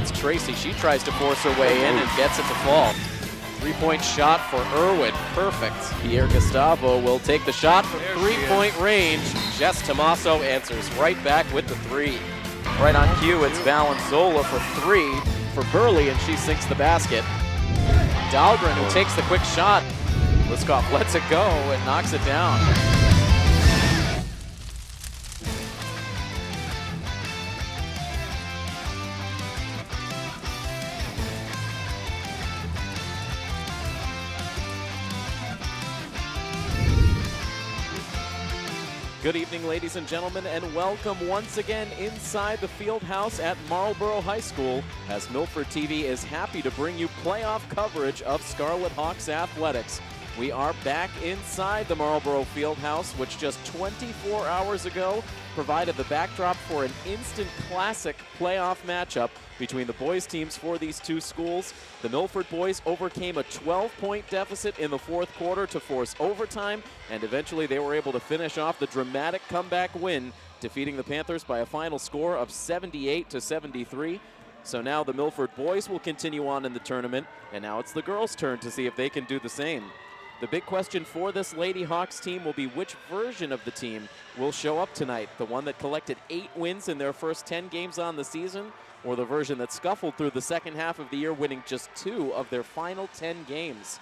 it's Tracy. She tries to force her way in and gets it to fall. Three-point shot for Irwin. Perfect. Pierre Gustavo will take the shot from three-point range. Jess Tomaso answers right back with the three. Right on cue, it's Valenzola for three for Burley, and she sinks the basket. Dahlgren, who takes the quick shot. Liskoff lets it go and knocks it down. Good evening, ladies and gentlemen, and welcome once again inside the field house at Marlboro High School, as Milford TV is happy to bring you playoff coverage of Scarlet Hawks athletics. We are back inside the Marlboro field house, which just 24 hours ago provided the backdrop for an instant classic playoff matchup between the boys teams for these two schools. The Milford boys overcame a 12-point deficit in the fourth quarter to force overtime, and eventually they were able to finish off the dramatic comeback win, defeating the Panthers by a final score of 78-73. So now the Milford boys will continue on in the tournament, and now it's the girls' turn to see if they can do the same. The big question for this Lady Hawks team will be which version of the team will show up tonight. The one that collected 8 wins in their first 10 games on the season, or the version that scuffled through the second half of the year, winning just 2 of their final 10 games.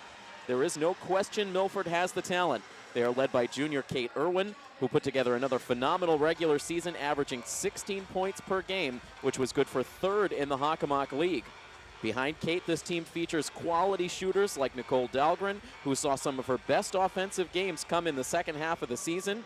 There is no question Milford has the talent. They are led by junior Kate Irwin, who put together another phenomenal regular season, averaging 16 points per game, which was good for 3rd in the Hockomock League. Behind Kate, this team features quality shooters like Nicole Dahlgren, who saw some of her best offensive games come in the second half of the season.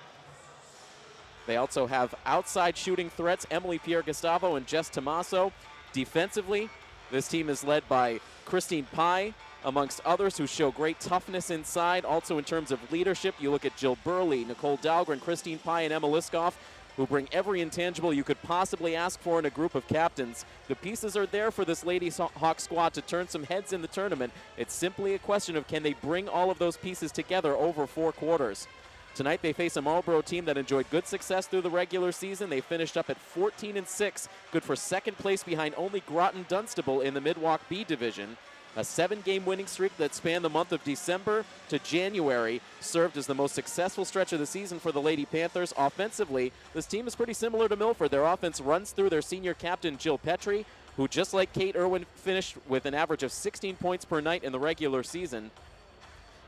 They also have outside shooting threats, Emily Pierre Gustavo and Jess Tomaso. Defensively, this team is led by Christine Pye, amongst others, who show great toughness inside. Also in terms of leadership, you look at Jill Burley, Nicole Dahlgren, Christine Pye, and Emma Liskoff, who bring every intangible you could possibly ask for in a group of captains. The pieces are there for this Ladies Hawk squad to turn some heads in the tournament. It's simply a question of can they bring all of those pieces together over 4 quarters. Tonight they face a Marlboro team that enjoyed good success through the regular season. They finished up at 14-6, good for second place behind only Groton Dunstable in the Midwalk B division. A 7-game winning streak that spanned the month of December to January served as the most successful stretch of the season for the Lady Panthers. Offensively, this team is pretty similar to Milford. Their offense runs through their senior captain, Jill Petrie, who, just like Kate Irwin, finished with an average of 16 points per night in the regular season.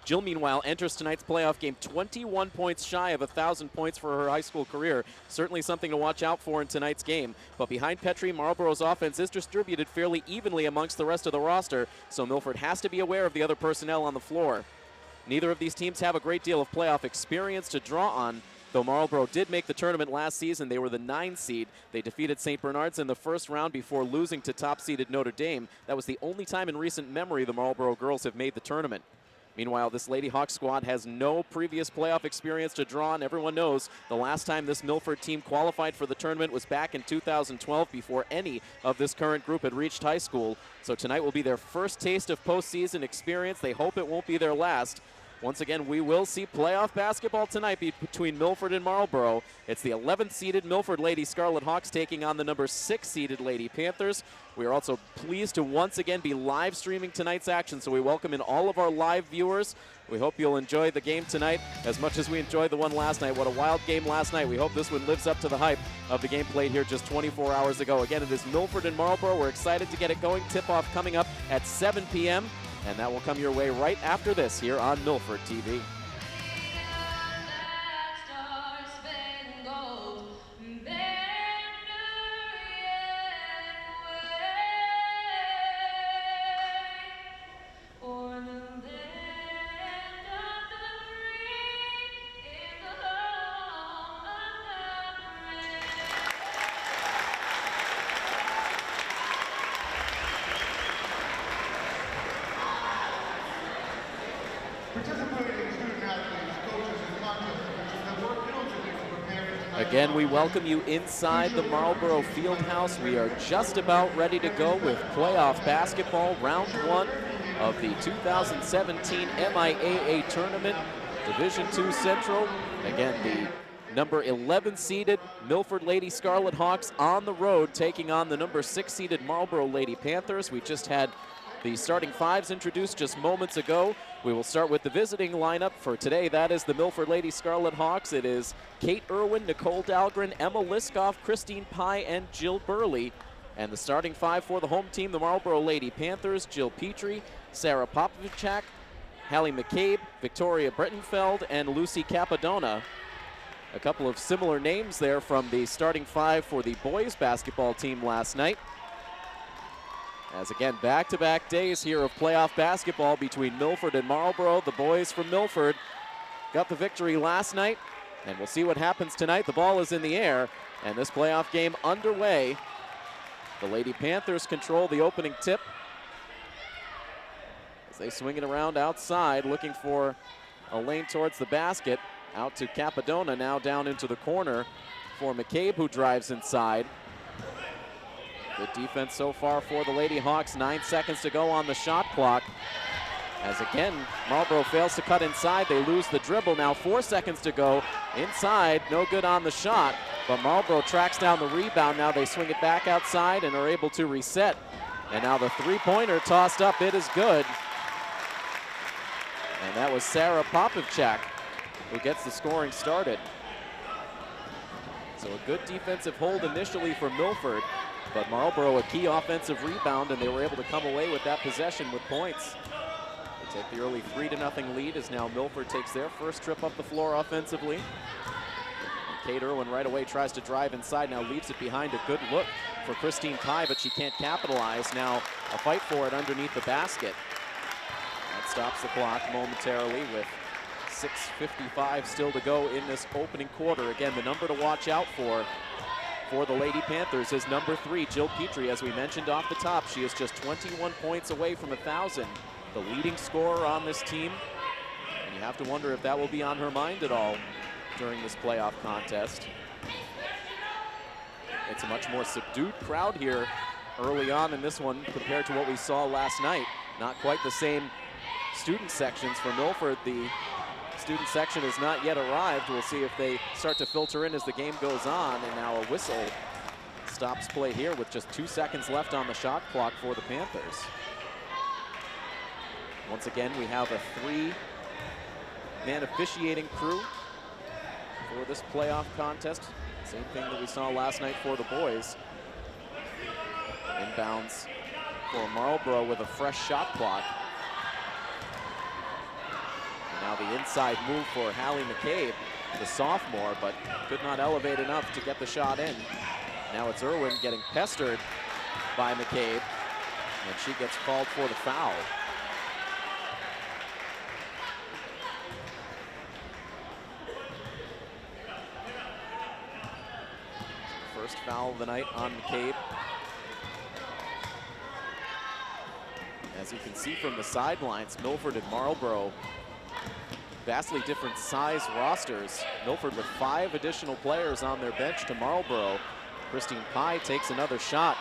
Jill, meanwhile, enters tonight's playoff game 21 points shy of 1,000 points for her high school career. Certainly something to watch out for in tonight's game. But behind Petrie, Marlboro's offense is distributed fairly evenly amongst the rest of the roster, so Milford has to be aware of the other personnel on the floor. Neither of these teams have a great deal of playoff experience to draw on, though Marlboro did make the tournament last season. They were the 9 seed. They defeated St. Bernard's in the first round before losing to top-seeded Notre Dame. That was the only time in recent memory the Marlboro girls have made the tournament. Meanwhile, this Lady Hawk squad has no previous playoff experience to draw on. Everyone knows the last time this Milford team qualified for the tournament was back in 2012, before any of this current group had reached high school. So tonight will be their first taste of postseason experience. They hope it won't be their last. Once again, we will see playoff basketball tonight between Milford and Marlboro. It's the 11th-seeded Milford Lady Scarlet Hawks taking on the number 6-seeded Lady Panthers. We are also pleased to once again be live streaming tonight's action, so we welcome in all of our live viewers. We hope you'll enjoy the game tonight as much as we enjoyed the one last night. What a wild game last night. We hope this one lives up to the hype of the game played here just 24 hours ago. Again, it is Milford and Marlboro. We're excited to get it going. Tip-off coming up at 7 p.m., and that will come your way right after this here on Milford TV. Again, we welcome you inside the Marlboro Fieldhouse. We are just about ready to go with playoff basketball, round 1 of the 2017 MIAA tournament, Division II Central. Again, the number 11 seeded Milford Lady Scarlet Hawks on the road taking on the number 6 seeded Marlboro Lady Panthers. We just had the starting fives introduced just moments ago. We will start with the visiting lineup for today. That is the Milford Lady Scarlet Hawks. It is Kate Irwin, Nicole Dahlgren, Emma Liskoff, Christine Pye, and Jill Burley. And the starting five for the home team, the Marlboro Lady Panthers: Jill Petrie, Sarah Popovichak, Hallie McCabe, Victoria Brittenfeld, and Lucy Capadona. A couple of similar names there from the starting five for the boys basketball team last night. As again, back-to-back days here of playoff basketball between Milford and Marlboro. The boys from Milford got the victory last night, and we'll see what happens tonight. The ball is in the air, and this playoff game underway. The Lady Panthers control the opening tip as they swing it around outside, looking for a lane towards the basket. Out to Capadona, now down into the corner for McCabe, who drives inside. Good defense so far for the Lady Hawks. 9 seconds to go on the shot clock. As again, Marlboro fails to cut inside. They lose the dribble. Now 4 seconds to go. Inside, no good on the shot. But Marlboro tracks down the rebound. Now they swing it back outside and are able to reset. And now the three-pointer tossed up. It is good. And that was Sarah Popovichak who gets the scoring started. So a good defensive hold initially for Milford, but Marlboro a key offensive rebound, and they were able to come away with that possession with points. They take the early 3-0 lead as now Milford takes their first trip up the floor offensively. And Kate Irwin right away tries to drive inside, now leaves it behind. A good look for Christine Pye, but she can't capitalize. Now a fight for it underneath the basket. That stops the clock momentarily with 6:55 still to go in this opening quarter. Again, the number to watch out for the Lady Panthers is number 3, Jill Petrie. As we mentioned off the top, she is just 21 points away from 1,000. The leading scorer on this team, and you have to wonder if that will be on her mind at all during this playoff contest. It's a much more subdued crowd here early on in this one compared to what we saw last night. Not quite the same student sections for Milford. The student section has not yet arrived. We'll see if they start to filter in as the game goes on. And now a whistle stops play here with just 2 seconds left on the shot clock for the Panthers. Once again, we have a 3-man officiating crew for this playoff contest. Same thing that we saw last night for the boys. Inbounds for Marlboro with a fresh shot clock. Now the inside move for Hallie McCabe, the sophomore, but could not elevate enough to get the shot in. Now it's Irwin getting pestered by McCabe, and she gets called for the foul. First foul of the night on McCabe. As you can see from the sidelines, Milford and Marlboro, vastly different size rosters. Milford with 5 additional players on their bench to Marlboro. Christine Pye takes another shot.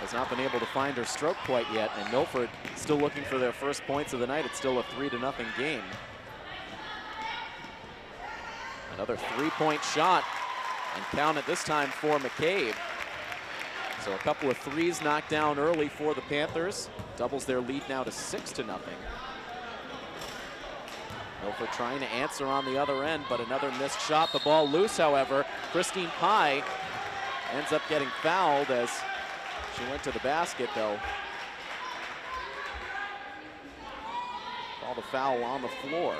Has not been able to find her stroke quite yet, and Milford still looking for their first points of the night. It's still a 3-0 game. Another 3-point shot, and count it this time for McCabe. So a couple of threes knocked down early for the Panthers. Doubles their lead now to 6-0. Milford trying to answer on the other end, but another missed shot. The ball loose, however. Christine Pye ends up getting fouled as she went to the basket, though. Called a foul on the floor.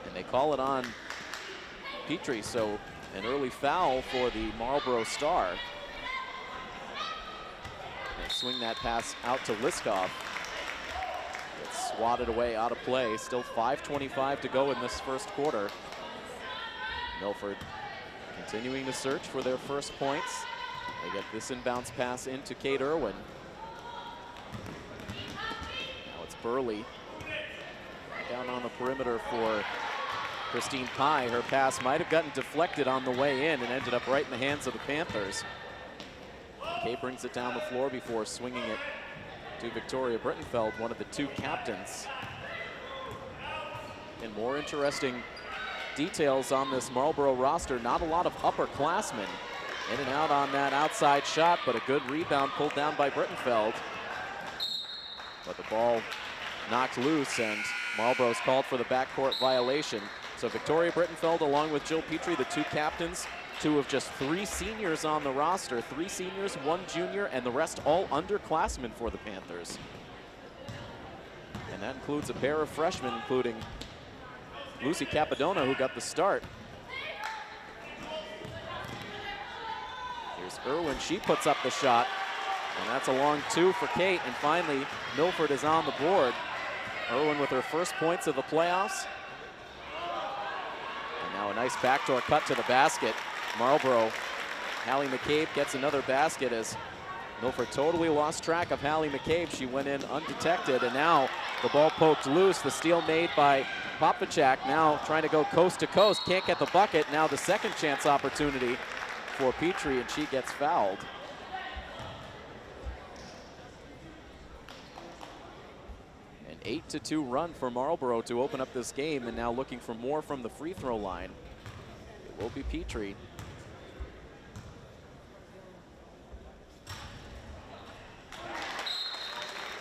And they call it on Petrie, so an early foul for the Marlboro Star. They swing that pass out to Liskoff. It's swatted away out of play. Still 5:25 to go in this first quarter. Milford continuing to search for their first points. They get this inbounds pass into Kate Irwin. Now it's Burley down on the perimeter for Christine Pye. Her pass might have gotten deflected on the way in and ended up right in the hands of the Panthers. Kate brings it down the floor before swinging it to Victoria Brittenfeld, one of the 2 captains. And more interesting details on this Marlboro roster. Not a lot of upperclassmen. In and out on that outside shot, but a good rebound pulled down by Brittenfeld. But the ball knocked loose, and Marlboro's called for the backcourt violation. So Victoria Brittenfeld along with Jill Petrie, the two captains, two of just 3 seniors on the roster. 3 seniors, 1 junior, and the rest all underclassmen for the Panthers. And that includes a pair of freshmen, including Lucy Capadona, who got the start. Here's Irwin, she puts up the shot, and that's a long 2 for Kate, and finally Milford is on the board. Irwin with her first points of the playoffs. And now a nice backdoor cut to the basket. Marlboro, Hallie McCabe gets another basket as Milford totally lost track of Hallie McCabe. She went in undetected, and now the ball poked loose. The steal made by Popachak, now trying to go coast to coast. Can't get the bucket. Now the second chance opportunity for Petrie, and she gets fouled. An 8-2 run for Marlboro to open up this game, and now looking for more from the free throw line. It will be Petrie.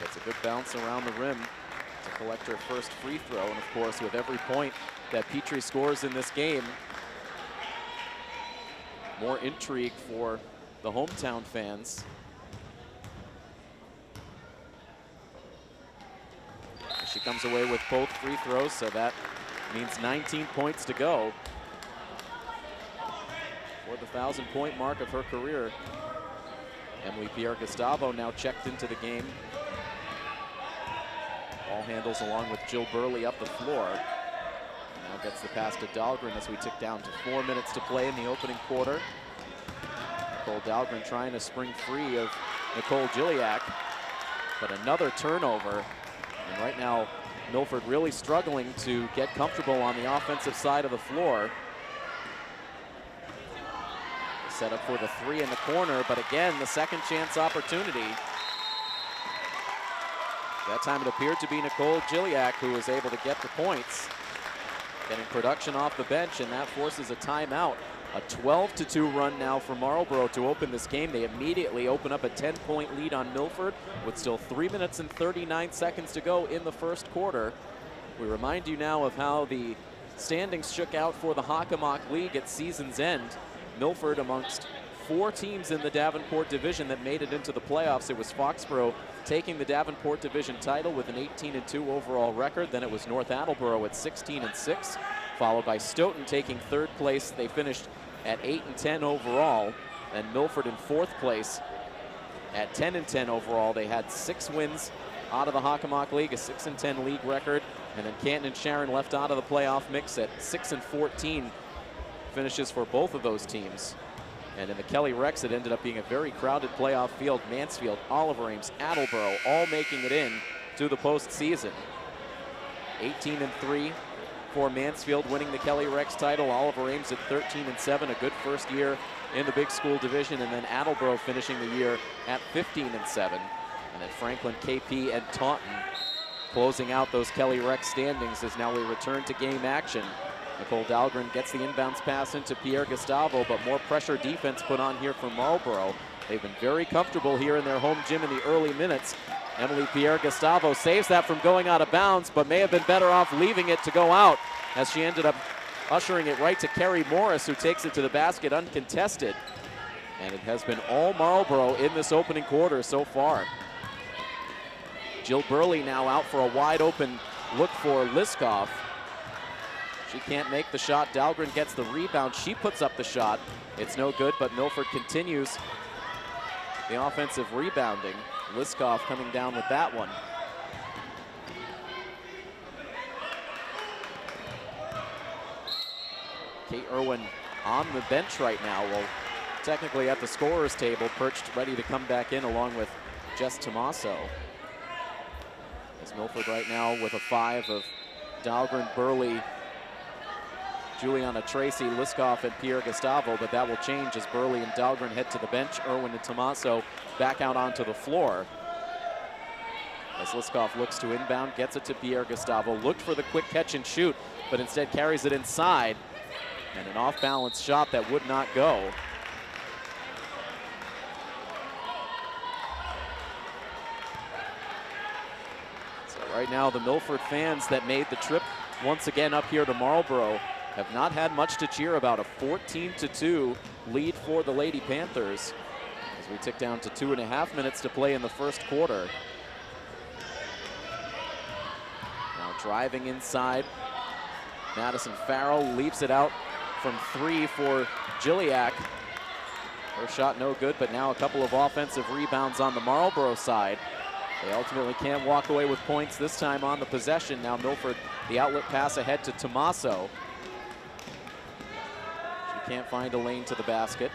Gets a good bounce around the rim to collect her first free throw. And of course, with every point that Petrie scores in this game, more intrigue for the hometown fans. She comes away with both free throws, so that means 19 points to go for the 1,000-point mark of her career. Emily Pierre-Gustavo now checked into the game. Ball handles along with Jill Burley up the floor. Now gets the pass to Dahlgren as we tick down to 4 minutes to play in the opening quarter. Nicole Dahlgren trying to spring free of Nicole Gilliak, but another turnover. And right now, Milford really struggling to get comfortable on the offensive side of the floor. Set up for the 3 in the corner, but again, the second chance opportunity. That time it appeared to be Nicole Gilliak who was able to get the points. Getting production off the bench, and that forces a timeout. A 12-2 run now for Marlboro to open this game. They immediately open up a 10-point lead on Milford with still 3 minutes and 39 seconds to go in the first quarter. We remind you now of how the standings shook out for the Hockomock League at season's end. Milford amongst 4 teams in the Davenport division that made it into the playoffs. It was Foxborough taking the Davenport division title with an 18-2 overall record. Then it was North Attleboro at 16-6, followed by Stoughton taking 3rd place. They finished at 8-10 overall, and Milford in 4th place at 10-10 overall. They had 6 wins out of the Hockomock League, a 6-10 league record, and then Canton and Sharon left out of the playoff mix at 6-14 finishes for both of those teams. And in the Kelly Rex, it ended up being a very crowded playoff field. Mansfield, Oliver Ames, Attleboro, all making it in to the postseason. 18-3 for Mansfield, winning the Kelly Rex title. Oliver Ames at 13-7, a good first year in the big school division. And then Attleboro finishing the year at 15-7. And then Franklin, KP, and Taunton closing out those Kelly Rex standings as now we return to game action. Nicole Dahlgren gets the inbounds pass into Pierre-Gustavo, but more pressure defense put on here from Marlboro. They've been very comfortable here in their home gym in the early minutes. Emily Pierre-Gustavo saves that from going out of bounds, but may have been better off leaving it to go out as she ended up ushering it right to Kerry Morris, who takes it to the basket uncontested. And it has been all Marlboro in this opening quarter so far. Jill Burley now out for a wide open look for Liskoff. She can't make the shot. Dahlgren gets the rebound. She puts up the shot. It's no good, but Milford continues the offensive rebounding. Liskoff coming down with that one. Kate Irwin on the bench right now. Well, technically at the scorer's table, perched ready to come back in along with Jess Tomaso. As Milford right now with a 5 of Dahlgren, Burley, Juliana Tracy, Liskoff, and Pierre-Gustavo, but that will change as Burley and Dahlgren head to the bench. Irwin and Tomaso back out onto the floor. As Liskoff looks to inbound, gets it to Pierre Gustavo, looked for the quick catch and shoot, but instead carries it inside. And an off-balance shot that would not go. So right now, the Milford fans that made the trip once again up here to Marlboro have not had much to cheer about. A 14-2 lead for the Lady Panthers as we tick down to 2.5 minutes to play in the first quarter. Now driving inside, Madison Farrell leaps it out from 3 for Gilliak. Her shot no good, but now a couple of offensive rebounds on the Marlboro side. They ultimately can't walk away with points this time on the possession. Now Milford, the outlet pass ahead to Tommaso. She can't find a lane to the basket.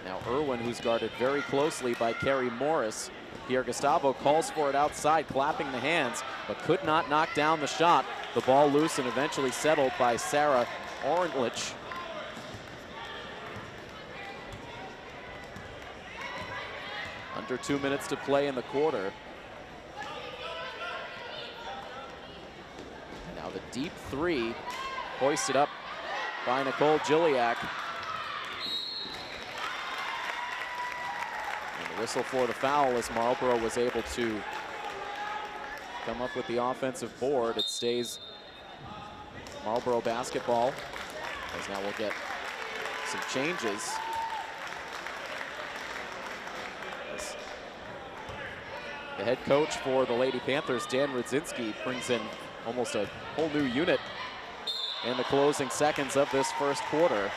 Now Irwin, who's guarded very closely by Kerry Morris. Pierre Gustavo calls for it outside, clapping the hands, but could not knock down the shot. The ball loose and eventually settled by Sarah Orentlich. Under 2 minutes to play in the quarter. Now the deep three, hoisted up by Nicole Gilliak. And the whistle for the foul as Marlboro was able to come up with the offensive board. It stays Marlboro basketball, as now we'll get some changes. The head coach for the Lady Panthers, Dan Rudzinski, brings in almost a whole new unit in the closing seconds of this first quarter,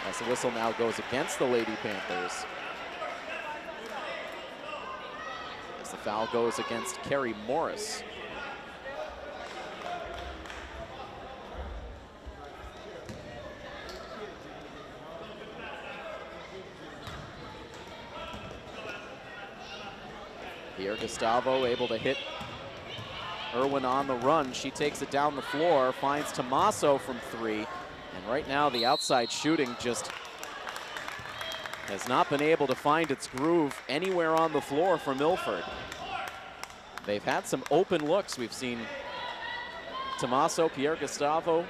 as the whistle now goes against the Lady Panthers. As the foul goes against Kerry Morris. Pierre Gustavo able to hit Irwin on the run. She takes it down the floor, finds Tommaso from 3. And right now the outside shooting just has not been able to find its groove anywhere on the floor for Milford. They've had some open looks. We've seen Tommaso, Pierre Gustavo,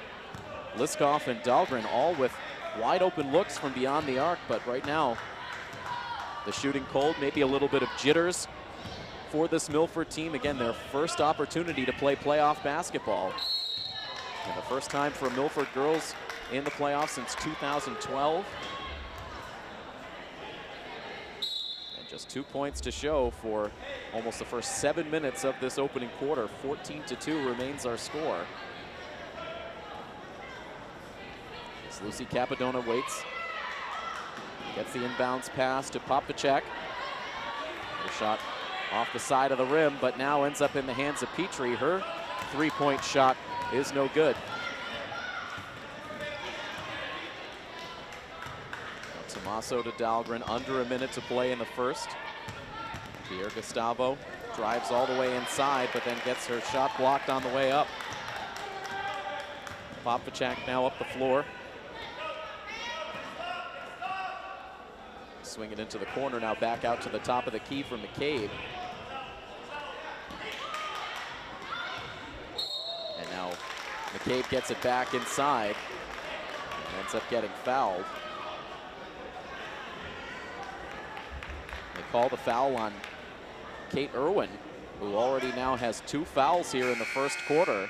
Liskoff, and Dahlgren all with wide open looks from beyond the arc, but right now the shooting cold, maybe a little bit of jitters for this Milford team. Again, their first opportunity to play playoff basketball. And the first time for Milford girls in the playoffs since 2012. And just 2 points to show for almost the first 7 minutes of this opening quarter. 14-2 remains our score. As Lucy Capadona waits. Gets the inbounds pass to Popacek. The shot off the side of the rim, but now ends up in the hands of Petrie. Her three-point shot is no good. Now Tommaso to Dahlgren, under a minute to play in the first. Pierre Gustavo drives all the way inside, but then gets her shot blocked on the way up. Popacek now up the floor. Swing it into the corner, now back out to the top of the key for McCabe. And now McCabe gets it back inside and ends up getting fouled. They call the foul on Kate Irwin, who already now has 2 fouls here in the first quarter.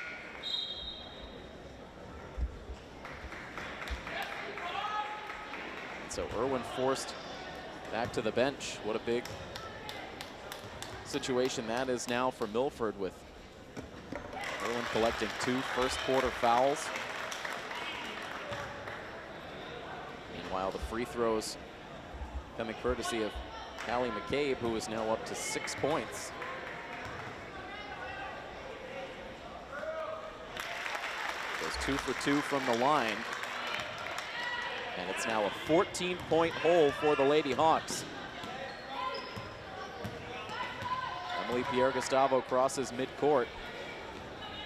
And so Irwin forced back to the bench. What a big situation that is now for Milford, with Irwin collecting 2 first quarter fouls. Meanwhile, the free throws coming courtesy of Callie McCabe, who is now up to 6 points. Goes 2 for 2 from the line. And it's now a 14-point hole for the Lady Hawks. Emily Pierre Gustavo crosses midcourt.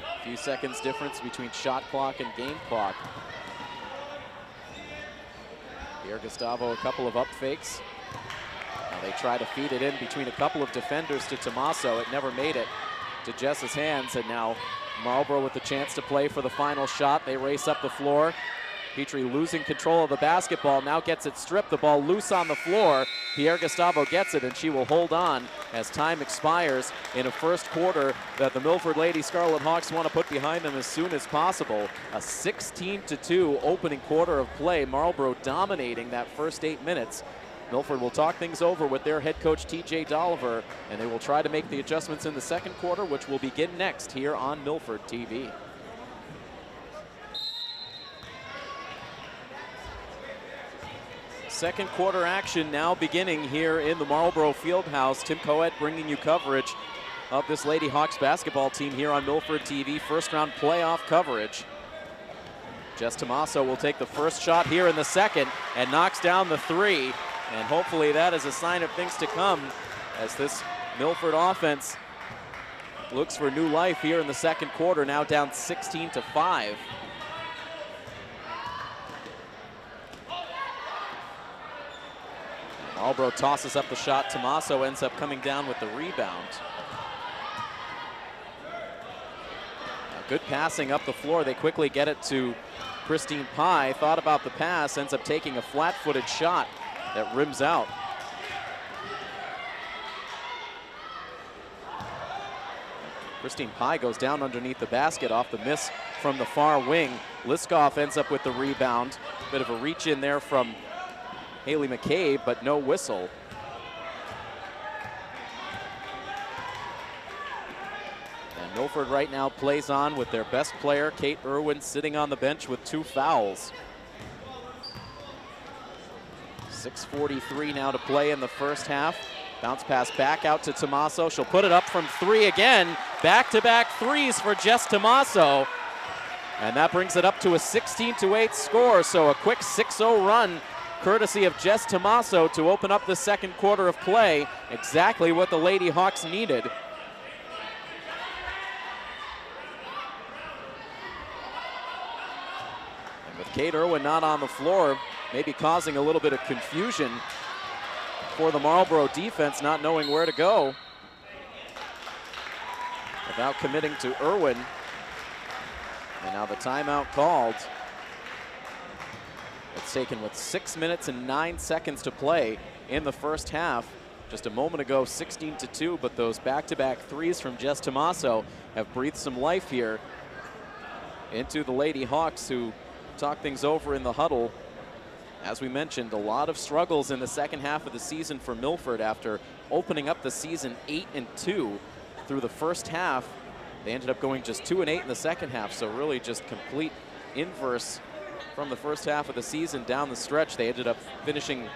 A few seconds difference between shot clock and game clock. Pierre Gustavo, a couple of up fakes. Now They try to feed it in between a couple of defenders to Tommaso. It never made it to Jess's hands, and now Marlboro with the chance to play for the final shot. They race up the floor. Petrie losing control of the basketball, now gets it stripped, the ball loose on the floor. Pierre Gustavo gets it, and she will hold on as time expires in a first quarter that the Milford Lady Scarlet Hawks want to put behind them as soon as possible. A 16-2 opening quarter of play. Marlboro dominating that first 8 minutes. Milford will talk things over with their head coach, TJ Dolliver, and they will try to make the adjustments in the second quarter, which will begin next here on Milford TV. Second quarter action now beginning here in the Marlboro Fieldhouse. Tim Coet bringing you coverage of this Lady Hawks basketball team here on Milford TV. First round playoff coverage. Jess Tommaso will take the first shot here in the second and knocks down the three. And hopefully that is a sign of things to come as this Milford offense looks for new life here in the second quarter, now down 16-5. Marlboro tosses up the shot. Tommaso ends up coming down with the rebound. Now good passing up the floor. They quickly get it to Christine Pye. Thought about the pass, ends up taking a flat-footed shot that rims out. Christine Pye goes down underneath the basket off the miss from the far wing. Liskoff ends up with the rebound. Bit of a reach in there from Haley McCabe, but no whistle. And Milford right now plays on with their best player, Kate Irwin, sitting on the bench with 2 fouls. 6:43 now to play in the first half. Bounce pass back out to Tommaso. She'll put it up from 3 again. Back-to-back threes for Jess Tommaso. And that brings it up to a 16-8 score. So a quick 6-0 run courtesy of Jess Tommaso to open up the second quarter of play. Exactly what the Lady Hawks needed. And with Kate Irwin not on the floor, maybe causing a little bit of confusion for the Marlboro defense, not knowing where to go without committing to Irwin. And now the timeout called. It's taken with 6 minutes and 9 seconds to play in the first half. Just a moment ago, 16-2, but those back-to-back threes from Jess Tommaso have breathed some life here into the Lady Hawks, who talk things over in the huddle. As we mentioned, a lot of struggles in the second half of the season for Milford after opening up the season 8-2 through the first half. They ended up going just 2-8 in the second half, so really just complete inverse from the first half of the season down the stretch. They ended up finishing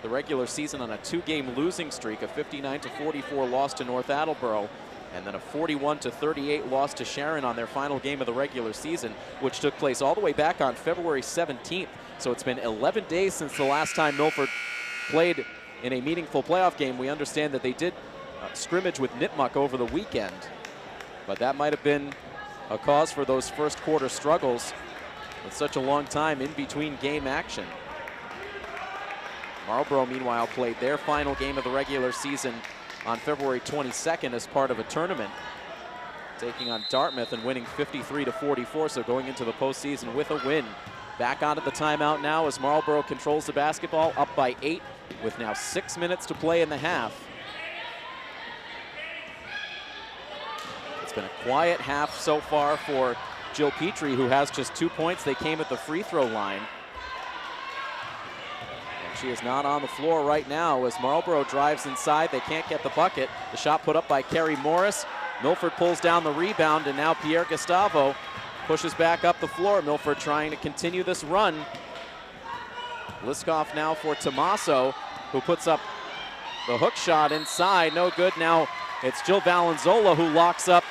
the regular season on a 2-game losing streak, a 59-44 loss to North Attleboro, and then a 41-38 loss to Sharon on their final game of the regular season, which took place all the way back on February 17th. So it's been 11 days since the last time Milford played in a meaningful playoff game. We understand that they did scrimmage with Nipmuc over the weekend, but that might have been a cause for those first quarter struggles with such a long time in between game action. Marlboro, meanwhile, played their final game of the regular season on February 22nd as part of a tournament, taking on Dartmouth and winning 53-44, so going into the postseason with a win. Back onto the timeout now as Marlboro controls the basketball, up by 8 with now 6 minutes to play in the half. It's been a quiet half so far for Jill Petrie, who has just 2 points. They came at the free throw line. And she is not on the floor right now as Marlboro drives inside. They can't get the bucket. The shot put up by Kerry Morris. Milford pulls down the rebound, and now Pierre Gustavo pushes back up the floor. Milford trying to continue this run. Liskoff now for Tommaso, who puts up the hook shot inside. No good. Now it's Jill Valenzola who locks up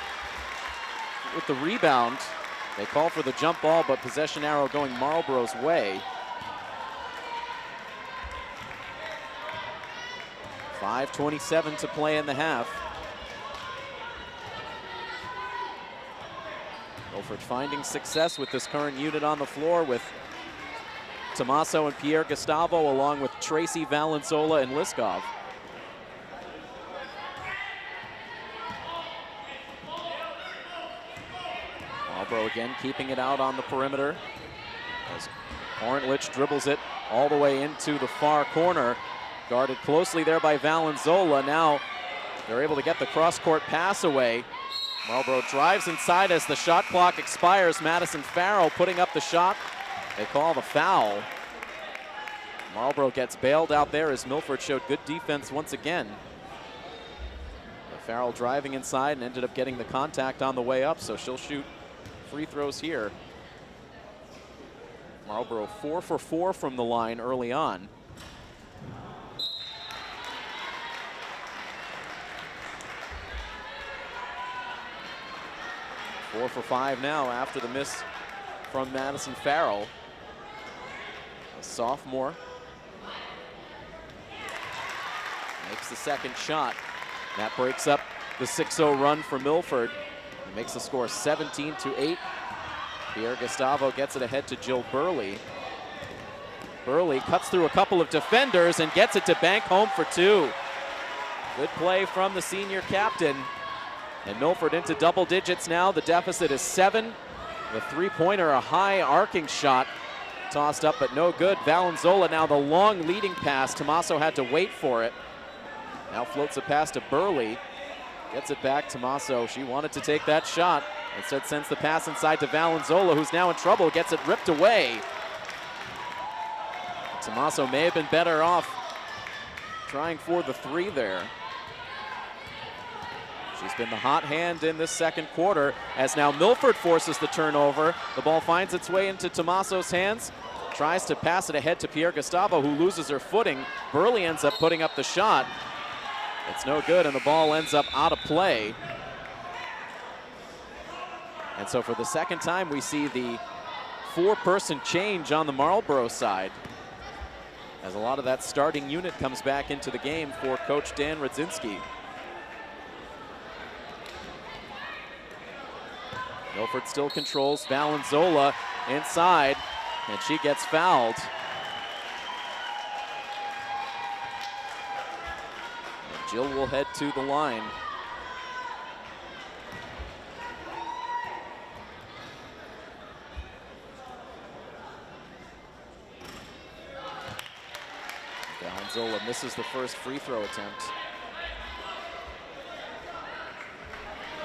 with the rebound. They call for the jump ball, but possession arrow going Marlboro's way. 5:27 to play in the half. Milford finding success with this current unit on the floor with Tomaso and Pierre Gustavo, along with Tracy, Valenzola, and Liskov. Marlboro again keeping it out on the perimeter as Orentlich dribbles it all the way into the far corner. Guarded closely there by Valenzola. Now they're able to get the cross-court pass away. Marlboro drives inside as the shot clock expires. Madison Farrell putting up the shot. They call the foul. Marlboro gets bailed out there as Milford showed good defense once again. But Farrell driving inside and ended up getting the contact on the way up, so she'll shoot free throws here. Marlboro 4 for 4 from the line early on. Four for 5 now after the miss from Madison Farrell. A sophomore makes the second shot. That breaks up the 6-0 run for Milford. It makes the score 17-8. Pierre Gustavo gets it ahead to Jill Burley. Burley cuts through a couple of defenders and gets it to bank home for 2. Good play from the senior captain. And Milford into double digits now. The deficit is 7. The three-pointer, a high arcing shot. Tossed up but no good. Valenzola now the long leading pass. Tomaso had to wait for it. Now floats a pass to Burley. Gets it back. Tomaso, she wanted to take that shot. Instead sends the pass inside to Valenzola, who's now in trouble. Gets it ripped away. Tomaso may have been better off trying for the 3 there. She's been the hot hand in this second quarter as now Milford forces the turnover. The ball finds its way into Tomaso's hands. Tries to pass it ahead to Pierre Gustavo, who loses her footing. Burley ends up putting up the shot. It's no good, and the ball ends up out of play. And so for the second time, we see the 4-person change on the Marlboro side, as a lot of that starting unit comes back into the game for Coach Dan Radzinski. Milford still controls. Valenzola inside, and she gets fouled. And Jill will head to the line. Valenzola misses the first free throw attempt.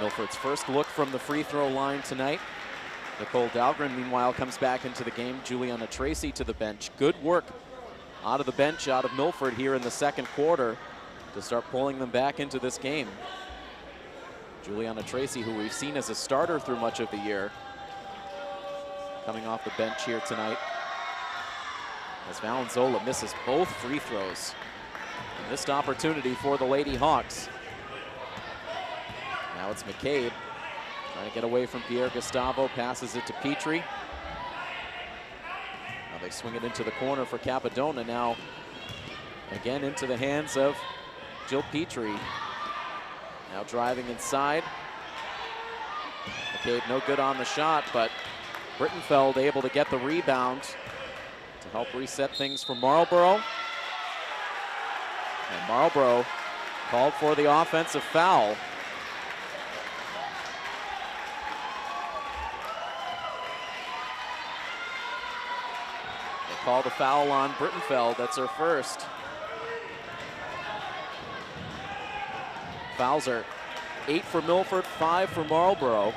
Milford's first look from the free throw line tonight. Nicole Dahlgren, meanwhile, comes back into the game. Juliana Tracy to the bench. Good work out of the bench, out of Milford here in the second quarter to start pulling them back into this game. Juliana Tracy, who we've seen as a starter through much of the year, coming off the bench here tonight. As Valenzola misses both free throws. A missed opportunity for the Lady Hawks. Now it's McCabe trying to get away from Pierre Gustavo, passes it to Petrie. Now they swing it into the corner for Capadona. Now again into the hands of Jill Petrie. Now driving inside. McCabe no good on the shot, but Brittenfeld able to get the rebound to help reset things for Marlboro. And Marlboro called for the offensive foul. Call the foul on Brittenfeld. That's her first. Fouls are 8 for Milford, 5 for Marlboro.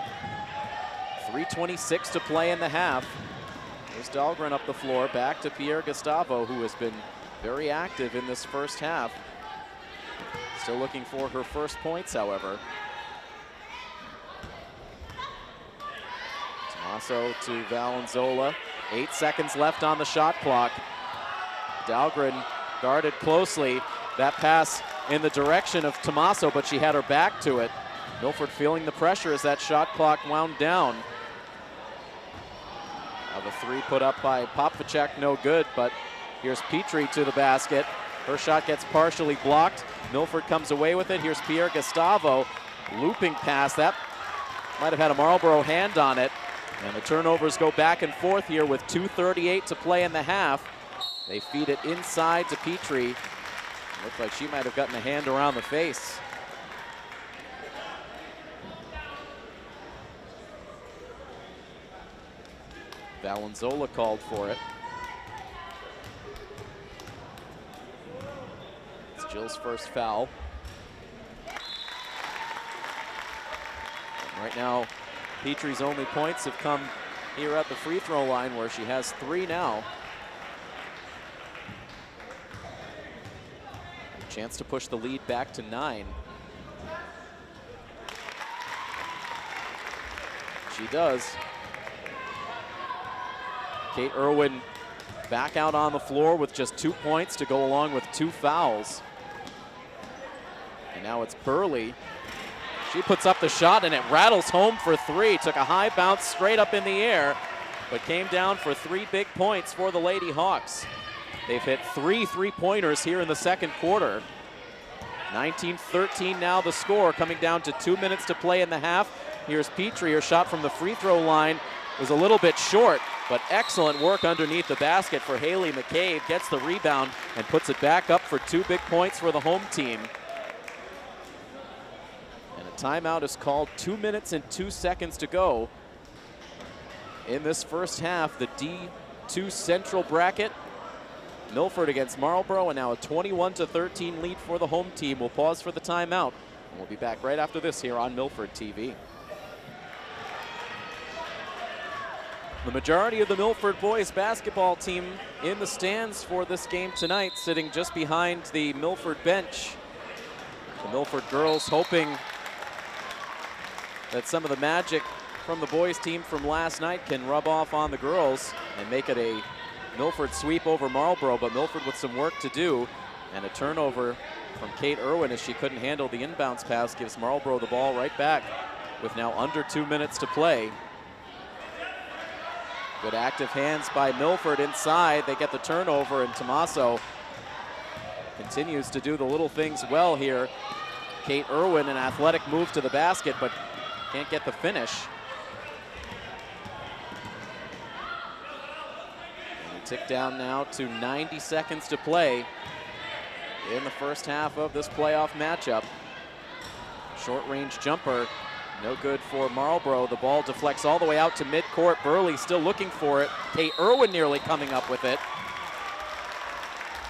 3:26 to play in the half. There's Dahlgren up the floor, back to Pierre Gustavo, who has been very active in this first half. Still looking for her first points, however. Tomaso to Valenzola. 8 seconds left on the shot clock. Dahlgren guarded closely. That pass in the direction of Tomaso, but she had her back to it. Milford feeling the pressure as that shot clock wound down. Now the 3 put up by Popvacek, no good, but here's Petrie to the basket. Her shot gets partially blocked. Milford comes away with it. Here's Pierre Gustavo. Looping pass. That might have had a Marlboro hand on it. And the turnovers go back and forth here with 2:38 to play in the half. They feed it inside to Petrie. Looked like she might have gotten a hand around the face. Valenzola called for it. It's Jill's first foul. Right now, Petrie's only points have come here at the free throw line, where she has 3 now. Chance to push the lead back to 9. She does. Kate Irwin back out on the floor with just 2 points to go along with 2 fouls. And now it's Burley. She puts up the shot and it rattles home for 3. Took a high bounce straight up in the air, but came down for 3 big points for the Lady Hawks. They've hit 3 3-pointers here in the second quarter. 19-13 now the score, coming down to 2 minutes to play in the half. Here's Petrie. Her shot from the free throw line was a little bit short, but excellent work underneath the basket for Haley McCabe. Gets the rebound and puts it back up for 2 big points for the home team. And a timeout is called. 2 minutes and 2 seconds to go in this first half. The D2 Central bracket. Milford against Marlboro, and now a 21-13 lead for the home team. We'll pause for the timeout, and we'll be back right after this here on Milford TV. The majority of the Milford boys basketball team in the stands for this game tonight, sitting just behind the Milford bench. The Milford girls hoping that some of the magic from the boys team from last night can rub off on the girls and make it a Milford sweep over Marlboro, but Milford with some work to do. And a turnover from Kate Irwin, as she couldn't handle the inbounds pass, gives Marlboro the ball right back with now under 2 minutes to play. Good active hands by Milford inside. They get the turnover, and Tommaso continues to do the little things well here. Kate Irwin, an athletic move to the basket, but can't get the finish. Tick down now to 90 seconds to play in the first half of this playoff matchup. Short range jumper, no good for Marlboro. The ball deflects all the way out to midcourt. Burley still looking for it. Kate Irwin nearly coming up with it.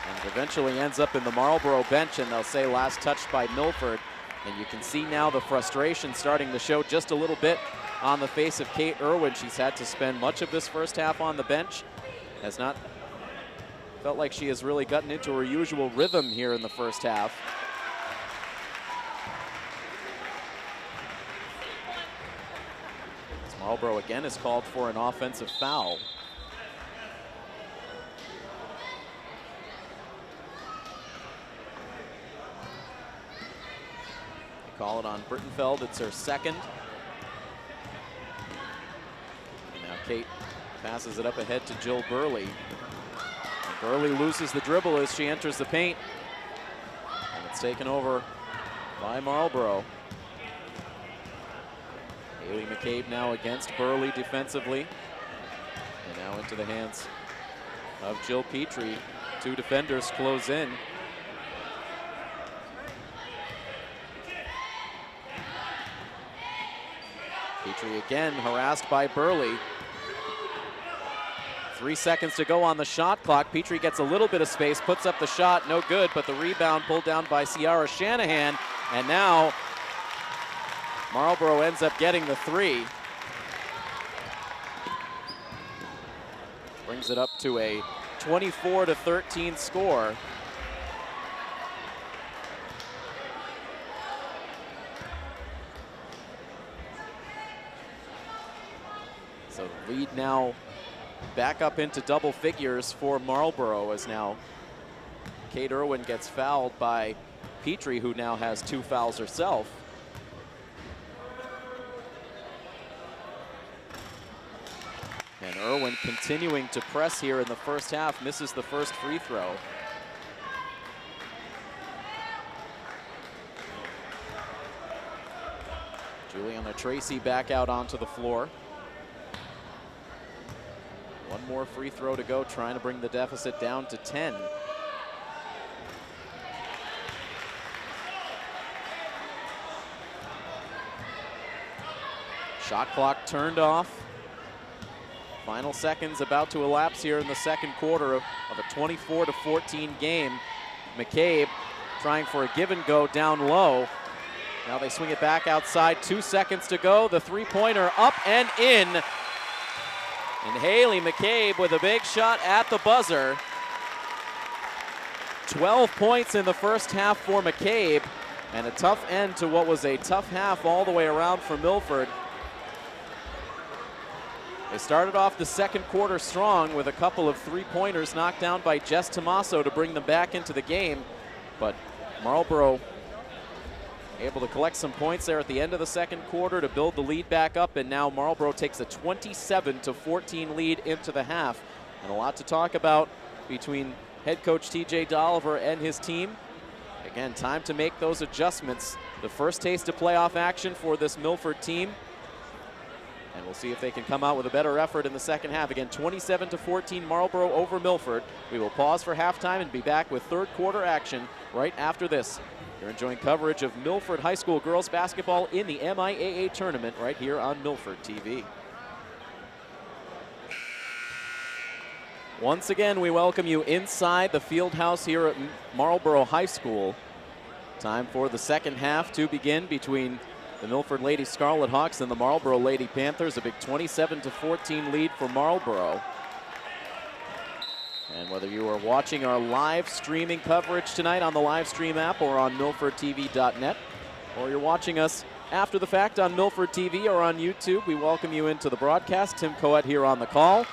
And eventually ends up in the Marlboro bench, and they'll say last touched by Milford. And you can see now the frustration starting to show just a little bit on the face of Kate Irwin. She's had to spend much of this first half on the bench. Has not felt like she has really gotten into her usual rhythm here in the first half. As Marlboro again is called for an offensive foul. They call it on Brittenfeld. It's her second. And now Kate passes it up ahead to Jill Burley. And Burley loses the dribble as she enters the paint. And it's taken over by Marlboro. Haley McCabe now against Burley defensively. And now into the hands of Jill Petrie. 2 defenders close in. Petrie again harassed by Burley. 3 seconds to go on the shot clock. Petrie gets a little bit of space, puts up the shot, no good, but the rebound pulled down by Ciara Shanahan. And now Marlboro ends up getting the 3. Brings it up to a 24-13 score. So the lead now back up into double figures for Marlboro, as now Kate Irwin gets fouled by Petrie, who now has 2 fouls herself. And Irwin continuing to press here in the first half, misses the first free throw. Juliana Tracy back out onto the floor. One more free throw to go, trying to bring the deficit down to 10. Shot clock turned off. Final seconds about to elapse here in the second quarter of a 24-14 game. McCabe trying for a give and go down low. Now they swing it back outside, 2 seconds to go. The three-pointer up and in. And Haley McCabe with a big shot at the buzzer. 12 points in the first half for McCabe, and a tough end to what was a tough half all the way around for Milford. They started off the second quarter strong with a couple of three-pointers knocked down by Jess Tomaso to bring them back into the game, but Marlboro able to collect some points there at the end of the second quarter to build the lead back up, and now Marlboro takes a 27-14 lead into the half. And a lot to talk about between head coach TJ Dolliver and his team. Again, time to make those adjustments. The first taste of playoff action for this Milford team. And we'll see if they can come out with a better effort in the second half. Again, 27-14 Marlboro over Milford. We will pause for halftime and be back with third quarter action right after this. You're enjoying coverage of Milford High School girls basketball in the MIAA tournament right here on Milford TV. Once again, we welcome you inside the field house here at Marlboro High School. Time for the second half to begin between the Milford Lady Scarlet Hawks and the Marlboro Lady Panthers. A big 27-14 lead for Marlboro. And whether you are watching our live streaming coverage tonight on the live stream app or on milfordtv.net, or you're watching us after the fact on Milford TV or on YouTube, we welcome you into the broadcast. Tim Coet here on the call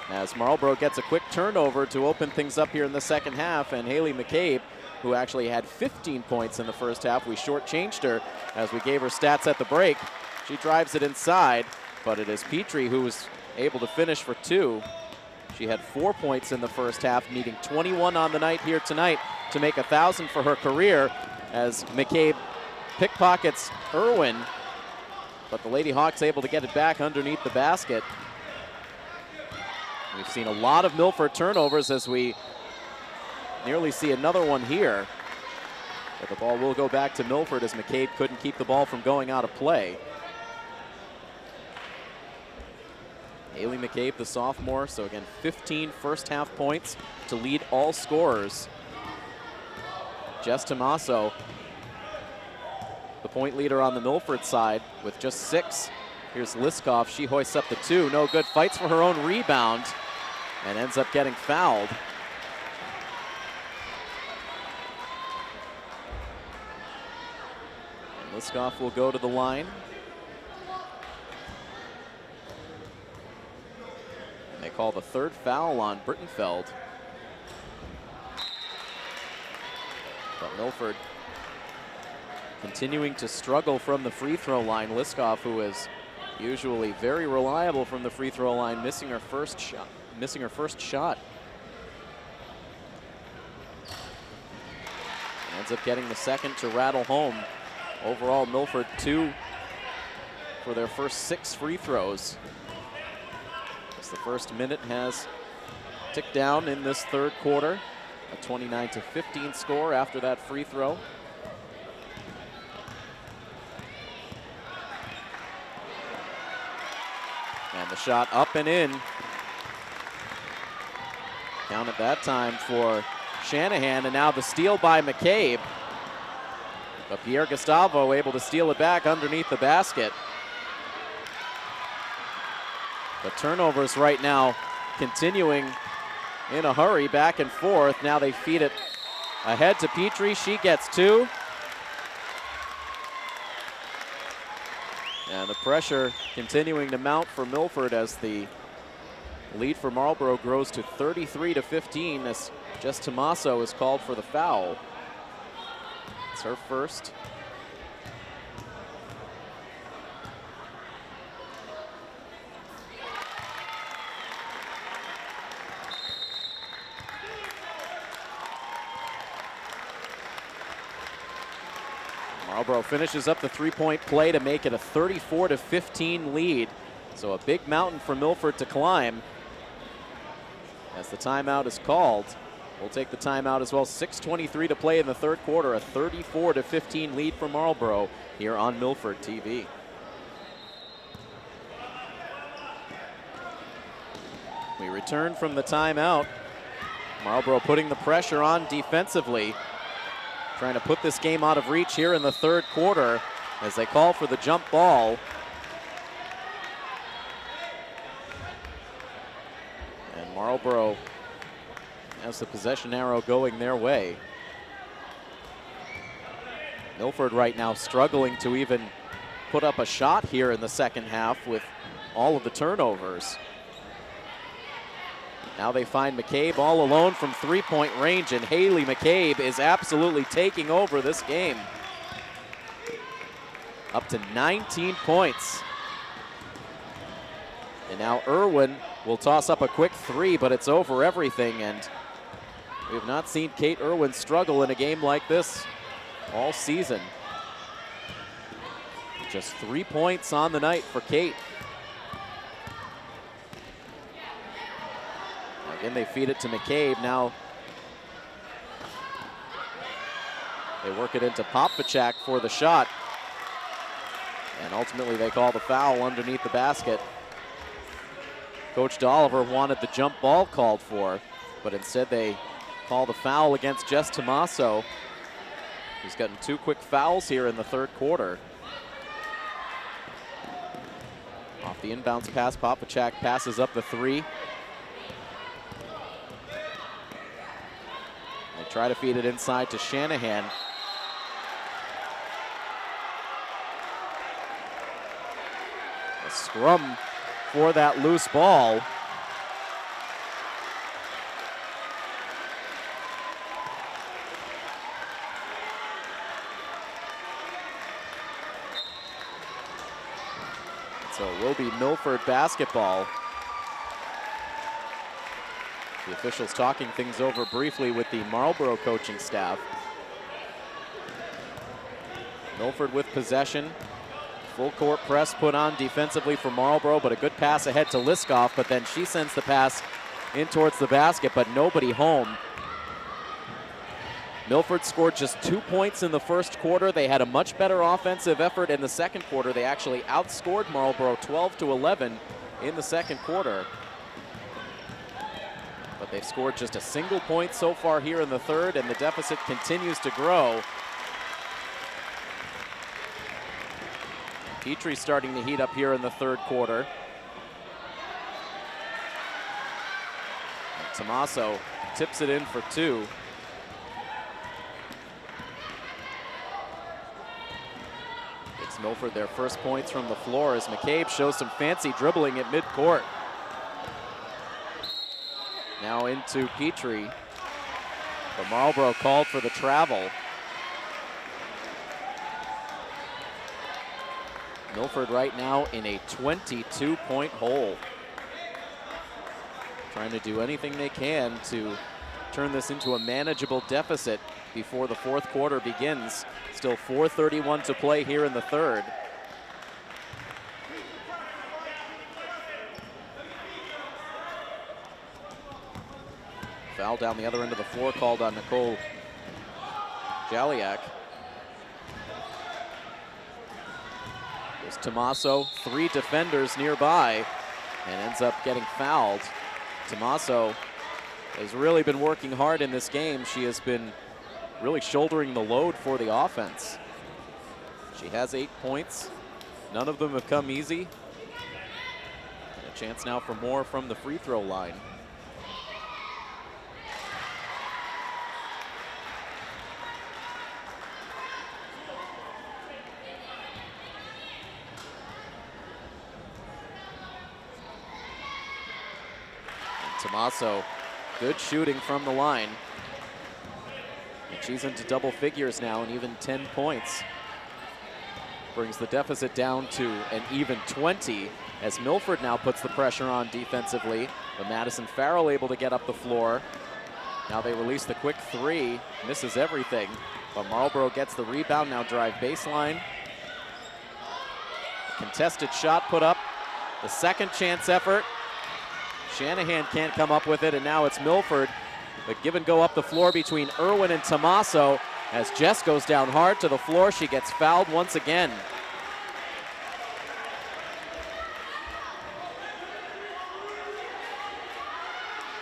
as Marlboro gets a quick turnover to open things up here in the second half, and Haley McCabe, who actually had 15 points in the first half. We shortchanged her as we gave her stats at the break. She drives it inside, but it is Petrie who was able to finish for 2. She had 4 points in the first half, needing 21 on the night here tonight to make 1,000 for her career as McCabe pickpockets Irwin, but the Lady Hawks able to get it back underneath the basket. We've seen a lot of Milford turnovers as we nearly see another one here. But the ball will go back to Milford as McCabe couldn't keep the ball from going out of play. Haley McCabe, the sophomore, so again, 15 first half points to lead all scorers. Jess Tomaso, the point leader on the Milford side with just 6. Here's Liskoff, she hoists up the 2, no good, fights for her own rebound and ends up getting fouled. And Liskoff will go to the line. They call the third foul on Brittenfeld. But Milford continuing to struggle from the free throw line. Liskoff, who is usually very reliable from the free throw line, missing her first shot. And ends up getting the second to rattle home. Overall, Milford 2 for their first 6 free throws. The first minute has ticked down in this third quarter. A 29-15 score after that free throw. And the shot up and in. Count at that time for Shanahan, and now the steal by McCabe. But Pierre Gustavo able to steal it back underneath the basket. The turnovers right now continuing in a hurry, back and forth. Now they feed it ahead to Petrie. She gets 2. And the pressure continuing to mount for Milford as the lead for Marlboro grows to 33-15 as Jess Tomaso is called for the foul. It's her first. Marlboro finishes up the three-point play to make it a 34-15 lead. So a big mountain for Milford to climb. as the timeout is called. We'll take the timeout as well. 6:23 to play in the third quarter. A 34-15 lead for Marlboro here on Milford TV. We return from the timeout. Marlboro putting the pressure on defensively, trying to put this game out of reach here in the third quarter as they call for the jump ball. And Marlboro has the possession arrow going their way. Milford right now struggling to even put up a shot here in the second half with all of the turnovers. Now they find McCabe all alone from three-point range, and Haley McCabe is absolutely taking over this game. Up to 19 points. And now Irwin will toss up a quick three, but it's over everything, and we have not seen Kate Irwin struggle in a game like this all season. Just 3 points on the night for Kate. Again, they feed it to McCabe. Now they work it into Popvachak for the shot. And ultimately they call the foul underneath the basket. Coach Dolliver wanted the jump ball called for, but instead they call the foul against Jess Tomaso. He's gotten 2 quick fouls here in the third quarter. Off the inbounds pass, Popvachak passes up the three. They try to feed it inside to Shanahan. A scrum for that loose ball. So it will be Milford basketball. The officials talking things over briefly with the Marlboro coaching staff. Milford with possession. Full court press put on defensively for Marlboro, but a good pass ahead to Liskoff, but then she sends the pass in towards the basket, but nobody home. Milford scored just 2 points in the first quarter. They had a much better offensive effort in the second quarter. They actually outscored Marlboro 12-11 in the second quarter. But they've scored just a single point so far here in the third, and the deficit continues to grow. Petrie starting to heat up here in the third quarter. And Tomaso tips it in for 2. Gives Milford their first points from the floor as McCabe shows some fancy dribbling at midcourt. Now into Petrie. But Marlboro called for the travel. Milford right now in a 22-point hole. Trying to do anything they can to turn this into a manageable deficit before the fourth quarter begins. Still 4:31 to play here in the third. Foul down the other end of the floor called on Nicole Jaliak. There's Tomaso, 3 defenders nearby, and ends up getting fouled. Tomaso has really been working hard in this game. She has been really shouldering the load for the offense. She has 8 points. None of them have come easy. And a chance now for more from the free throw line. Tomaso, good shooting from the line. And she's into double figures now and even 10 points. Brings the deficit down to an even 20 as Milford now puts the pressure on defensively. But Madison Farrell able to get up the floor. Now they release the quick three, misses everything. But Marlboro gets the rebound, now drive baseline. Contested shot put up, the second chance effort. Shanahan can't come up with it, and now it's Milford. The give and go up the floor between Irwin and Tommaso. As Jess goes down hard to the floor, she gets fouled once again.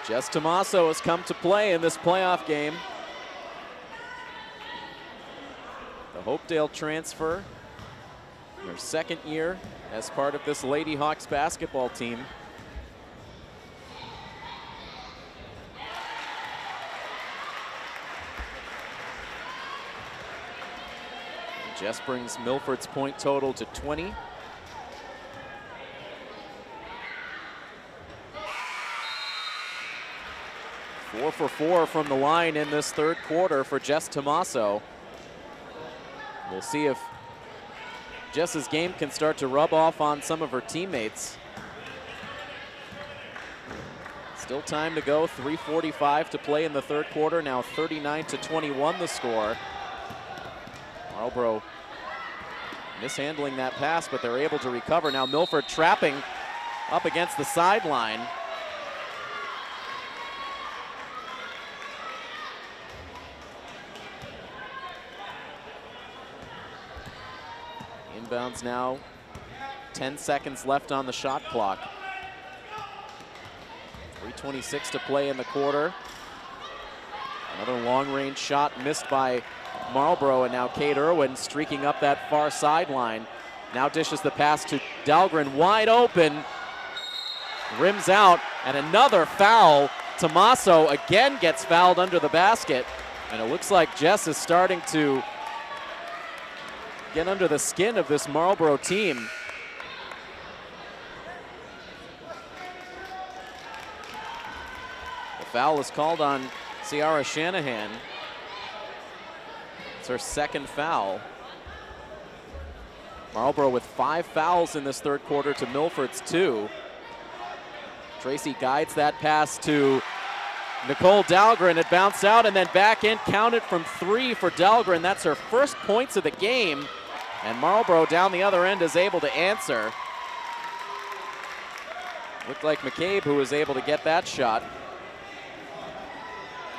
Jess Tommaso has come to play in this playoff game. The Hopedale transfer, her second year as part of this Lady Hawks basketball team. Jess brings Milford's point total to 20. Four for 4 from the line in this third quarter for Jess Tommaso. We'll see if Jess's game can start to rub off on some of her teammates. Still time to go, 3:45 to play in the third quarter. Now 39-21 the score. Marlboro mishandling that pass, but they're able to recover. Now Milford trapping up against the sideline. Inbounds now, 10 seconds left on the shot clock. 3:26 to play in the quarter. Another long-range shot missed by Marlboro, and now Kate Irwin streaking up that far sideline. Now dishes the pass to Dahlgren, wide open. Rims out, and another foul. Tommaso again gets fouled under the basket, and it looks like Jess is starting to get under the skin of this Marlboro team. The foul is called on Ciara Shanahan. It's her second foul. Marlboro with 5 fouls in this third quarter to Milford's 2. Tracy guides that pass to Nicole Dahlgren. It bounced out and then back in, counted from 3 for Dahlgren. That's her first points of the game. And Marlboro down the other end is able to answer. Looked like McCabe who was able to get that shot.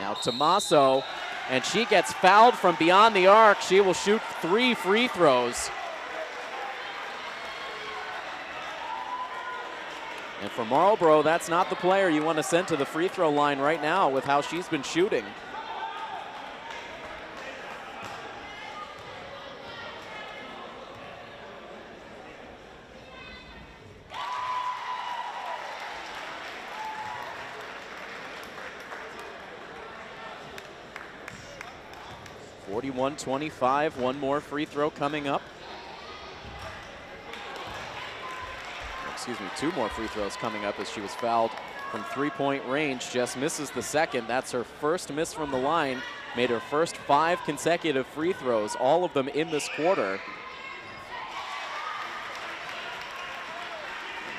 Now Tommaso, and she gets fouled from beyond the arc. She will shoot 3 free throws. And for Marlboro, that's not the player you want to send to the free throw line right now with how she's been shooting. (41-25), one more free throw coming up. Excuse me, 2 more free throws coming up as she was fouled from 3-point range. Jess misses the second. That's her first miss from the line. Made her first 5 consecutive free throws, all of them in this quarter.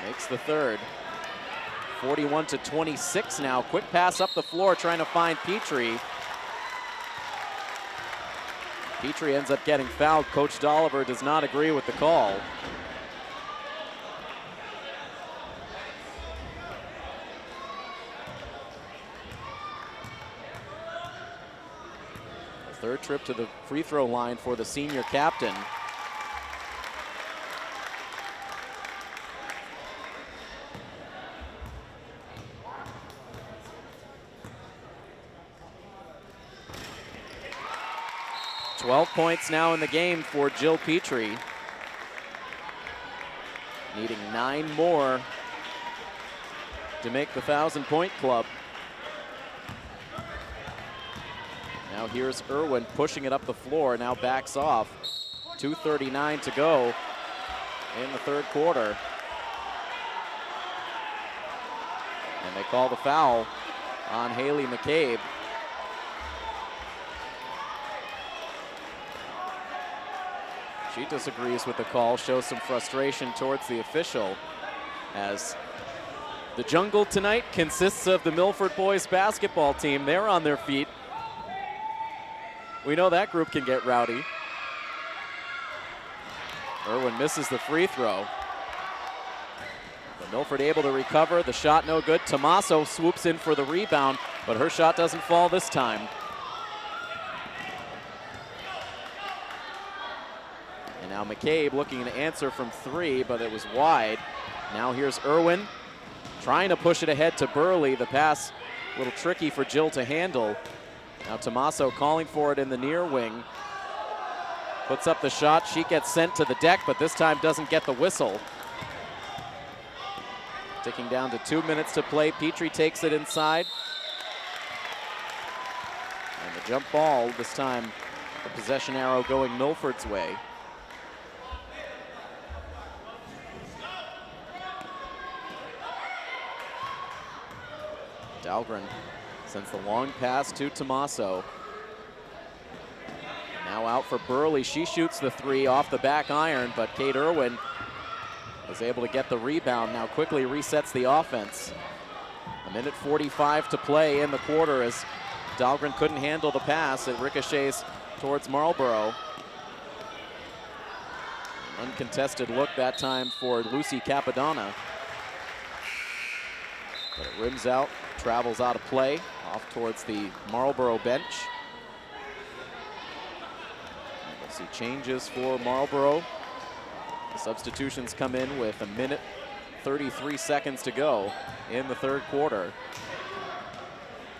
Makes the third. 41-26 now. Quick pass up the floor trying to find Petrie. Petrie ends up getting fouled. Coach Dolliver does not agree with the call. The third trip to the free throw line for the senior captain. Twelve points now in the game for Jill Petrie. Needing 9 more to make the 1,000-point club. Now here's Irwin pushing it up the floor, now backs off. 2:39 to go in the third quarter. And they call the foul on Haley McCabe. She disagrees with the call, shows some frustration towards the official, as the jungle tonight consists of the Milford boys basketball team. They're on their feet. We know that group can get rowdy. Irwin misses the free throw. The Milford able to recover. The shot no good. Tomaso swoops in for the rebound, but her shot doesn't fall this time. And now McCabe looking to answer from 3, but it was wide. Now here's Irwin trying to push it ahead to Burley. The pass a little tricky for Jill to handle. Now Tomaso calling for it in the near wing. Puts up the shot. She gets sent to the deck, but this time doesn't get the whistle. Ticking down to 2 minutes to play. Petrie takes it inside. And the jump ball, this time the possession arrow going Milford's way. Dahlgren sends the long pass to Tomaso. Now out for Burley. She shoots the 3 off the back iron, but Kate Irwin is able to get the rebound. Now quickly resets the offense. 1:45 to play in the quarter as Dahlgren couldn't handle the pass. It ricochets towards Marlboro. An uncontested look that time for Lucy Capadonna. But it rims out, travels out of play, off towards the Marlboro bench. And we'll see changes for Marlboro. The substitutions come in with 1:33 to go in the third quarter.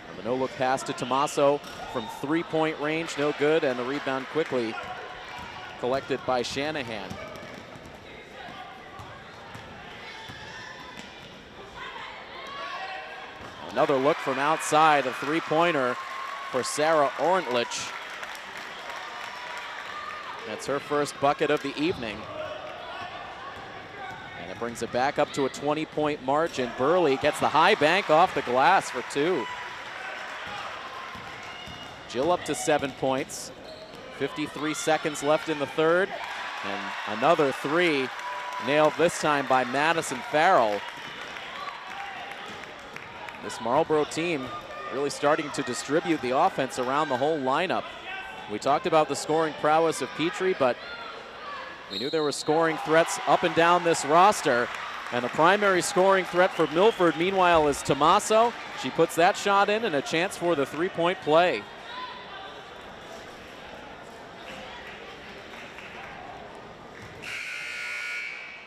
And the no-look pass to Tomaso from 3-point range, no good, and the rebound quickly collected by Shanahan. Another look from outside, a 3-pointer for Sarah Orentlich. That's her first bucket of the evening. And it brings it back up to a 20-point margin. Burley gets the high bank off the glass for 2. Jill up to 7 points. 53 seconds left in the third. And another 3 nailed this time by Madison Farrell. This Marlboro team really starting to distribute the offense around the whole lineup. We talked about the scoring prowess of Petrie, but we knew there were scoring threats up and down this roster. And the primary scoring threat for Milford, meanwhile, is Tomaso. She puts that shot in and a chance for the 3-point play.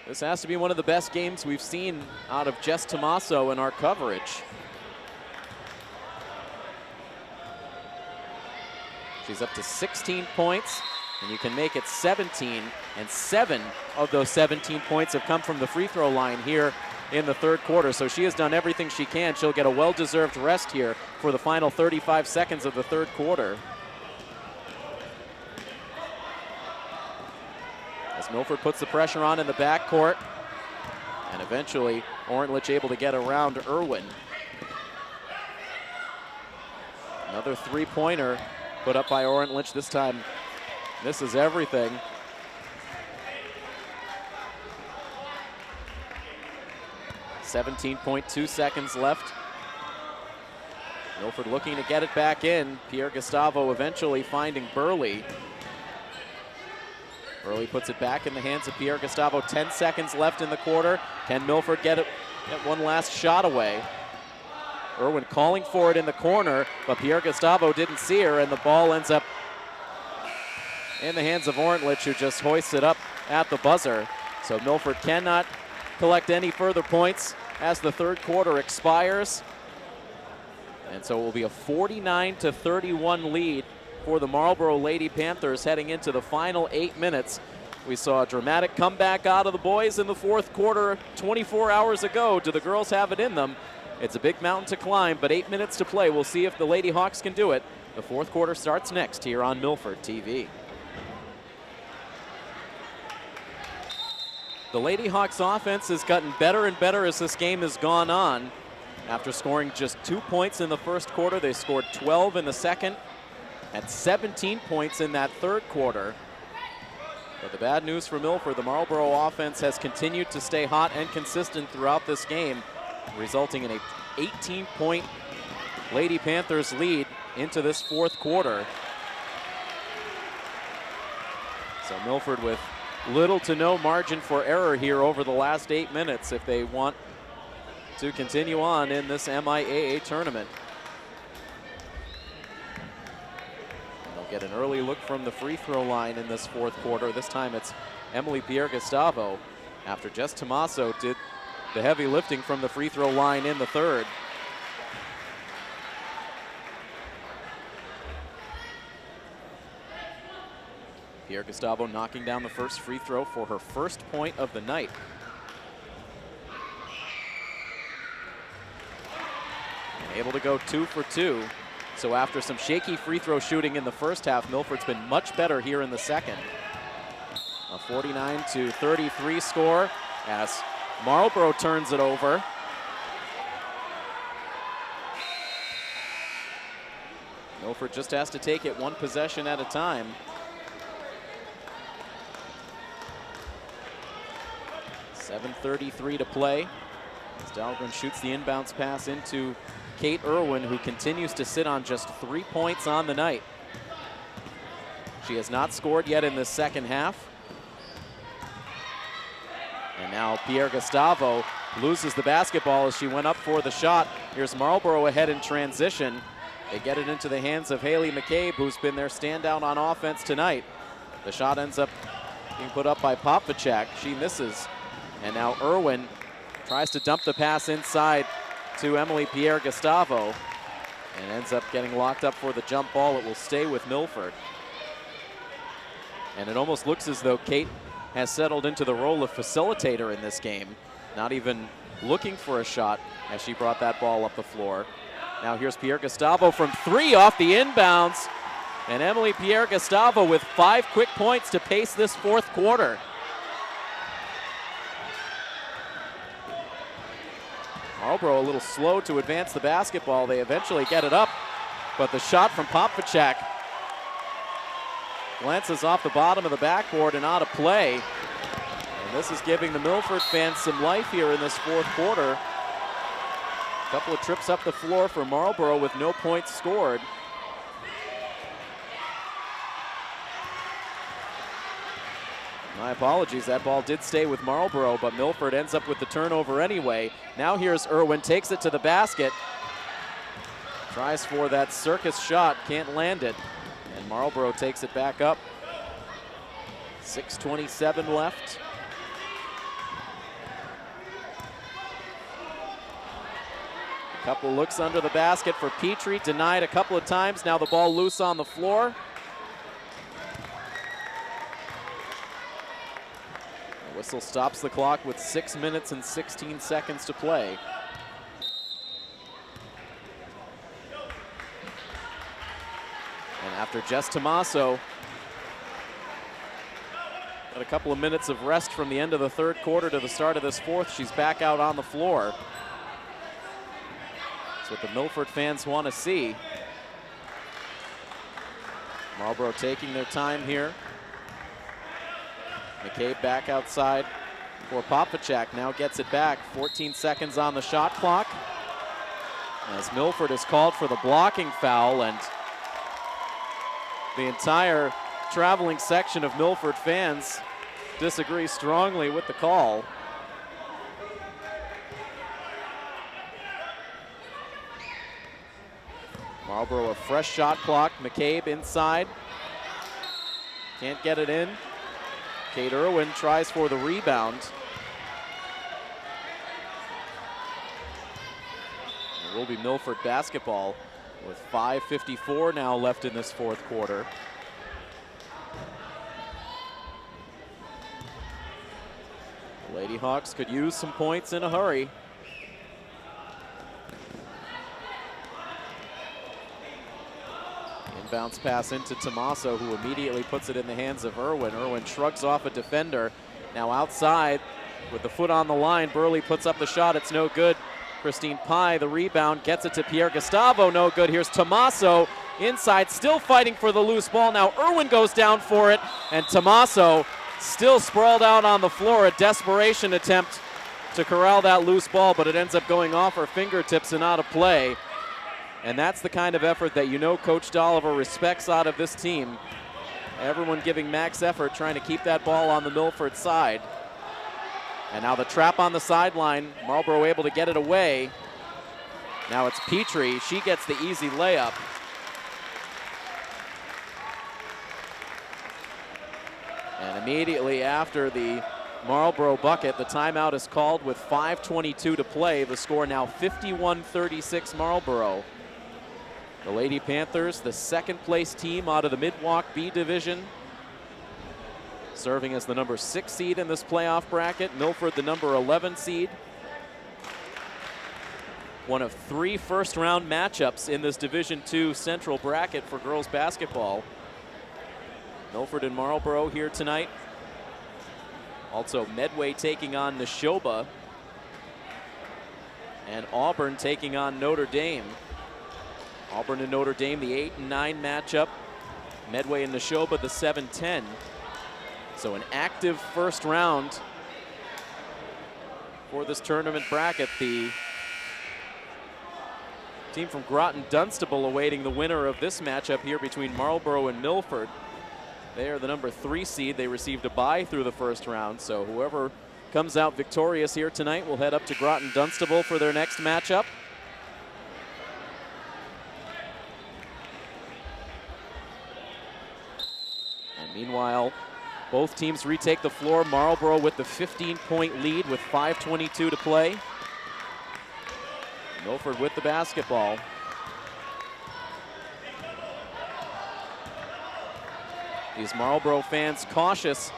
This has to be one of the best games we've seen out of Jess Tomaso in our coverage. She's up to 16 points, and you can make it 17, and 7 of those 17 points have come from the free throw line here in the third quarter, so she has done everything she can. She'll get a well-deserved rest here for the final 35 seconds of the third quarter. As Milford puts the pressure on in the backcourt, and eventually Orentlich able to get around Irwin. Another 3-pointer put up by Orentlich. This time, this is everything. .2 seconds left. Milford looking to get it back in. Pierre Gustavo eventually finding Burley. Burley puts it back in the hands of Pierre Gustavo. 10 seconds left in the quarter. Can Milford get one last shot away? Irwin calling for it in the corner, but Pierre Gustavo didn't see her, and the ball ends up in the hands of Orentlich, who just hoists it up at the buzzer. So Milford cannot collect any further points as the third quarter expires. And so it will be a 49-31 lead for the Marlboro Lady Panthers heading into the final 8 minutes. We saw a dramatic comeback out of the boys in the fourth quarter 24 hours ago. Do the girls have it in them? It's a big mountain to climb, but 8 minutes to play. We'll see if the Lady Hawks can do it. The fourth quarter starts next here on Milford TV. The Lady Hawks offense has gotten better and better as this game has gone on. After scoring just 2 points in the first quarter, they scored 12 in the second, at 17 points in that third quarter. But the bad news for Milford, the Marlboro offense has continued to stay hot and consistent throughout this game, resulting in a 18-point Lady Panthers lead into this fourth quarter. So Milford with little to no margin for error here over the last 8 minutes if they want to continue on in this MIAA tournament. And they'll get an early look from the free throw line in this fourth quarter. This time it's Emily Pierre-Gustavo, after Jess Tomaso did the heavy lifting from the free throw line in the third. Pierre-Gustavo knocking down the first free throw for her first point of the night. Able to go 2 for 2. So after some shaky free throw shooting in the first half, Milford's been much better here in the second. A 49-33 score as Marlboro turns it over. Milford just has to take it one possession at a time. .7:33 to play as Dahlgren shoots the inbounds pass into Kate Irwin, who continues to sit on just 3 points on the night. She has not scored yet in the second half. And now Pierre-Gustavo loses the basketball as she went up for the shot. Here's Marlboro ahead in transition. They get it into the hands of Haley McCabe, who's been their standout on offense tonight. The shot ends up being put up by Popvacek. She misses. And now Irwin tries to dump the pass inside to Emily Pierre-Gustavo and ends up getting locked up for the jump ball. It will stay with Milford. And it almost looks as though Kate has settled into the role of facilitator in this game, not even looking for a shot as she brought that ball up the floor. Now here's Pierre-Gustavo from 3 off the inbounds, and Emily Pierre-Gustavo with 5 quick points to pace this fourth quarter. Marlboro a little slow to advance the basketball. They eventually get it up, but the shot from Popvacek glances off the bottom of the backboard and out of play. And this is giving the Milford fans some life here in this fourth quarter. A couple of trips up the floor for Marlboro with no points scored. My apologies, that ball did stay with Marlboro, but Milford ends up with the turnover anyway. Now here's Irwin, takes it to the basket. Tries for that circus shot, can't land it. And Marlboro takes it back up. 6:27 left. A couple looks under the basket for Petrie, denied a couple of times. Now the ball loose on the floor. The whistle stops the clock with 6 minutes and 16 seconds to play. And after Jess Tomaso got a couple of minutes of rest from the end of the third quarter to the start of this fourth, she's back out on the floor. That's what the Milford fans want to see. Marlboro taking their time here. McCabe back outside for Popvacek, now gets it back. 14 seconds on the shot clock as Milford is called for the blocking foul, and the entire traveling section of Milford fans disagree strongly with the call. Marlboro a fresh shot clock. McCabe inside. Can't get it in. Kate Irwin tries for the rebound. It will be Milford basketball with 5:54 now left in this fourth quarter. The Lady Hawks could use some points in a hurry. Inbounds pass into Tomaso, who immediately puts it in the hands of Irwin. Irwin shrugs off a defender. Now outside with the foot on the line, Burley puts up the shot, it's no good. Christine Pye, the rebound, gets it to Pierre-Gustavo, no good. Here's Tomaso inside, still fighting for the loose ball. Now Irwin goes down for it, and Tomaso still sprawled out on the floor. A desperation attempt to corral that loose ball, but it ends up going off her fingertips and out of play. And that's the kind of effort that you know Coach Dolliver respects out of this team. Everyone giving max effort, trying to keep that ball on the Milford side. And now the trap on the sideline. Marlboro able to get it away. Now it's Petrie. She gets the easy layup. And immediately after the Marlboro bucket, the timeout is called with 5:22 to play. The score now 51-36 Marlboro. The Lady Panthers, the second place team out of the Midwalk B division, serving as the number 6 seed in this playoff bracket. Milford, the number 11 seed. One of 3 first-round matchups in this Division II Central bracket for girls basketball. Milford and Marlboro here tonight. Also Medway taking on Neshoba. And Auburn taking on Notre Dame. Auburn and Notre Dame, the 8 and 9 matchup. Medway and Neshoba, the 7-10. So an active first round for this tournament bracket. The team from Groton Dunstable awaiting the winner of this matchup here between Marlboro and Milford. They are the number 3 seed. They received a bye through the first round, so whoever comes out victorious here tonight will head up to Groton Dunstable for their next matchup. And meanwhile, both teams retake the floor. Marlboro with the 15-point lead with 5:22 to play. Milford with the basketball. These Marlboro fans cautious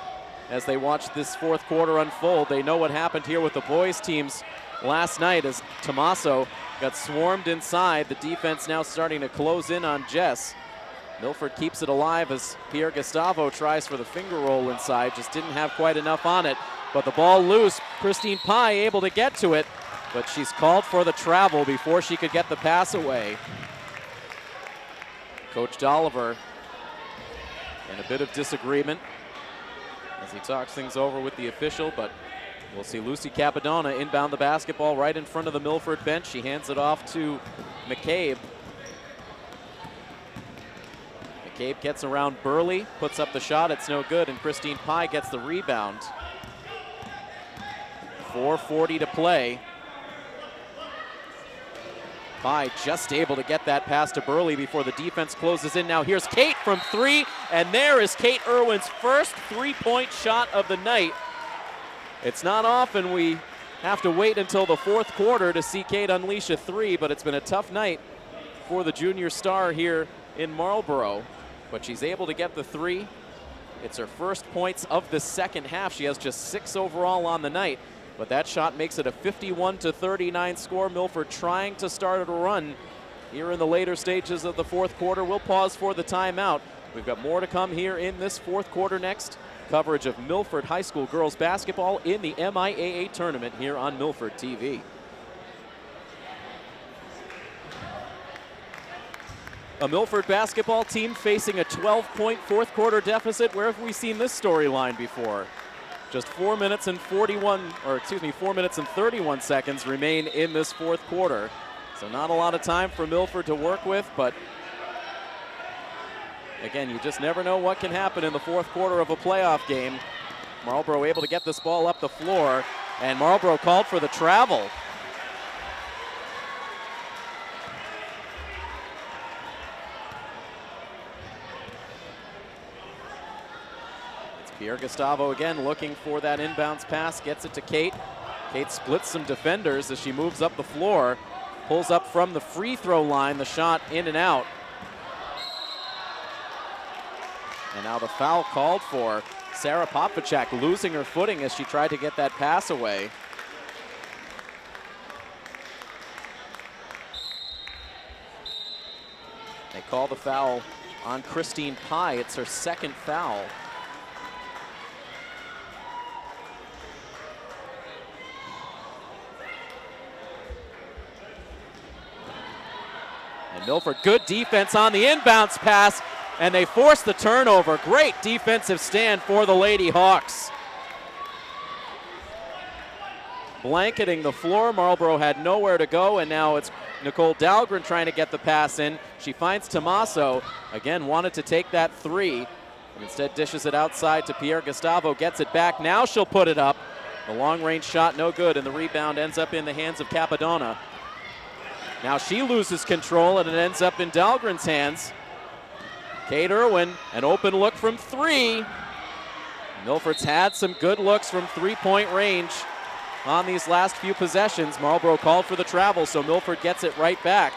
as they watch this fourth quarter unfold. They know what happened here with the boys teams last night as Tommaso got swarmed inside. The defense now starting to close in on Jess. Milford keeps it alive as Pierre Gustavo tries for the finger roll inside. Just didn't have quite enough on it, but the ball loose. Christine Pye able to get to it, but she's called for the travel before she could get the pass away. Coach Dolliver in a bit of disagreement as he talks things over with the official, but we'll see Lucy Capadonna inbound the basketball right in front of the Milford bench. She hands it off to McCabe. McCabe gets around Burley, puts up the shot, it's no good, and Christine Pye gets the rebound. 4:40 to play. Pye just able to get that pass to Burley before the defense closes in. Now here's Kate from 3, and there is Kate Irwin's first 3-point shot of the night. It's not often we have to wait until the fourth quarter to see Kate unleash a 3, but it's been a tough night for the junior star here in Marlboro. But she's able to get the 3. It's her first points of the second half. She has just 6 overall on the night. But that shot makes it a 51-39 score. Milford trying to start a run here in the later stages of the fourth quarter. We'll pause for the timeout. We've got more to come here in this fourth quarter next. Coverage of Milford High School girls basketball in the MIAA tournament here on Milford TV. A Milford basketball team facing a 12-point fourth quarter deficit. Where have we seen this storyline before? Just 4 minutes and 4 minutes and 31 seconds remain in this fourth quarter. So not a lot of time for Milford to work with, but again, you just never know what can happen in the fourth quarter of a playoff game. Marlboro able to get this ball up the floor, and Marlboro called for the travel. Pierre Gustavo again looking for that inbounds pass, gets it to Kate. Kate splits some defenders as she moves up the floor, pulls up from the free throw line, the shot in and out. And now the foul called for. Sarah Popachak losing her footing as she tried to get that pass away. They call the foul on Christine Pye. It's her second foul. And Milford, good defense on the inbounds pass, and they force the turnover. Great defensive stand for the Lady Hawks. Blanketing the floor. Marlboro had nowhere to go, and now it's Nicole Dahlgren trying to get the pass in. She finds Tommaso. Again, wanted to take that 3, and instead dishes it outside to Pierre Gustavo, gets it back. Now she'll put it up, The long-range shot, no good, and the rebound ends up in the hands of Capadona. Now she loses control, and it ends up in Dahlgren's hands. Kate Irwin, an open look from three. Milford's had some good looks from three-point range on these last few possessions. Marlboro called for the travel, so Milford gets it right back.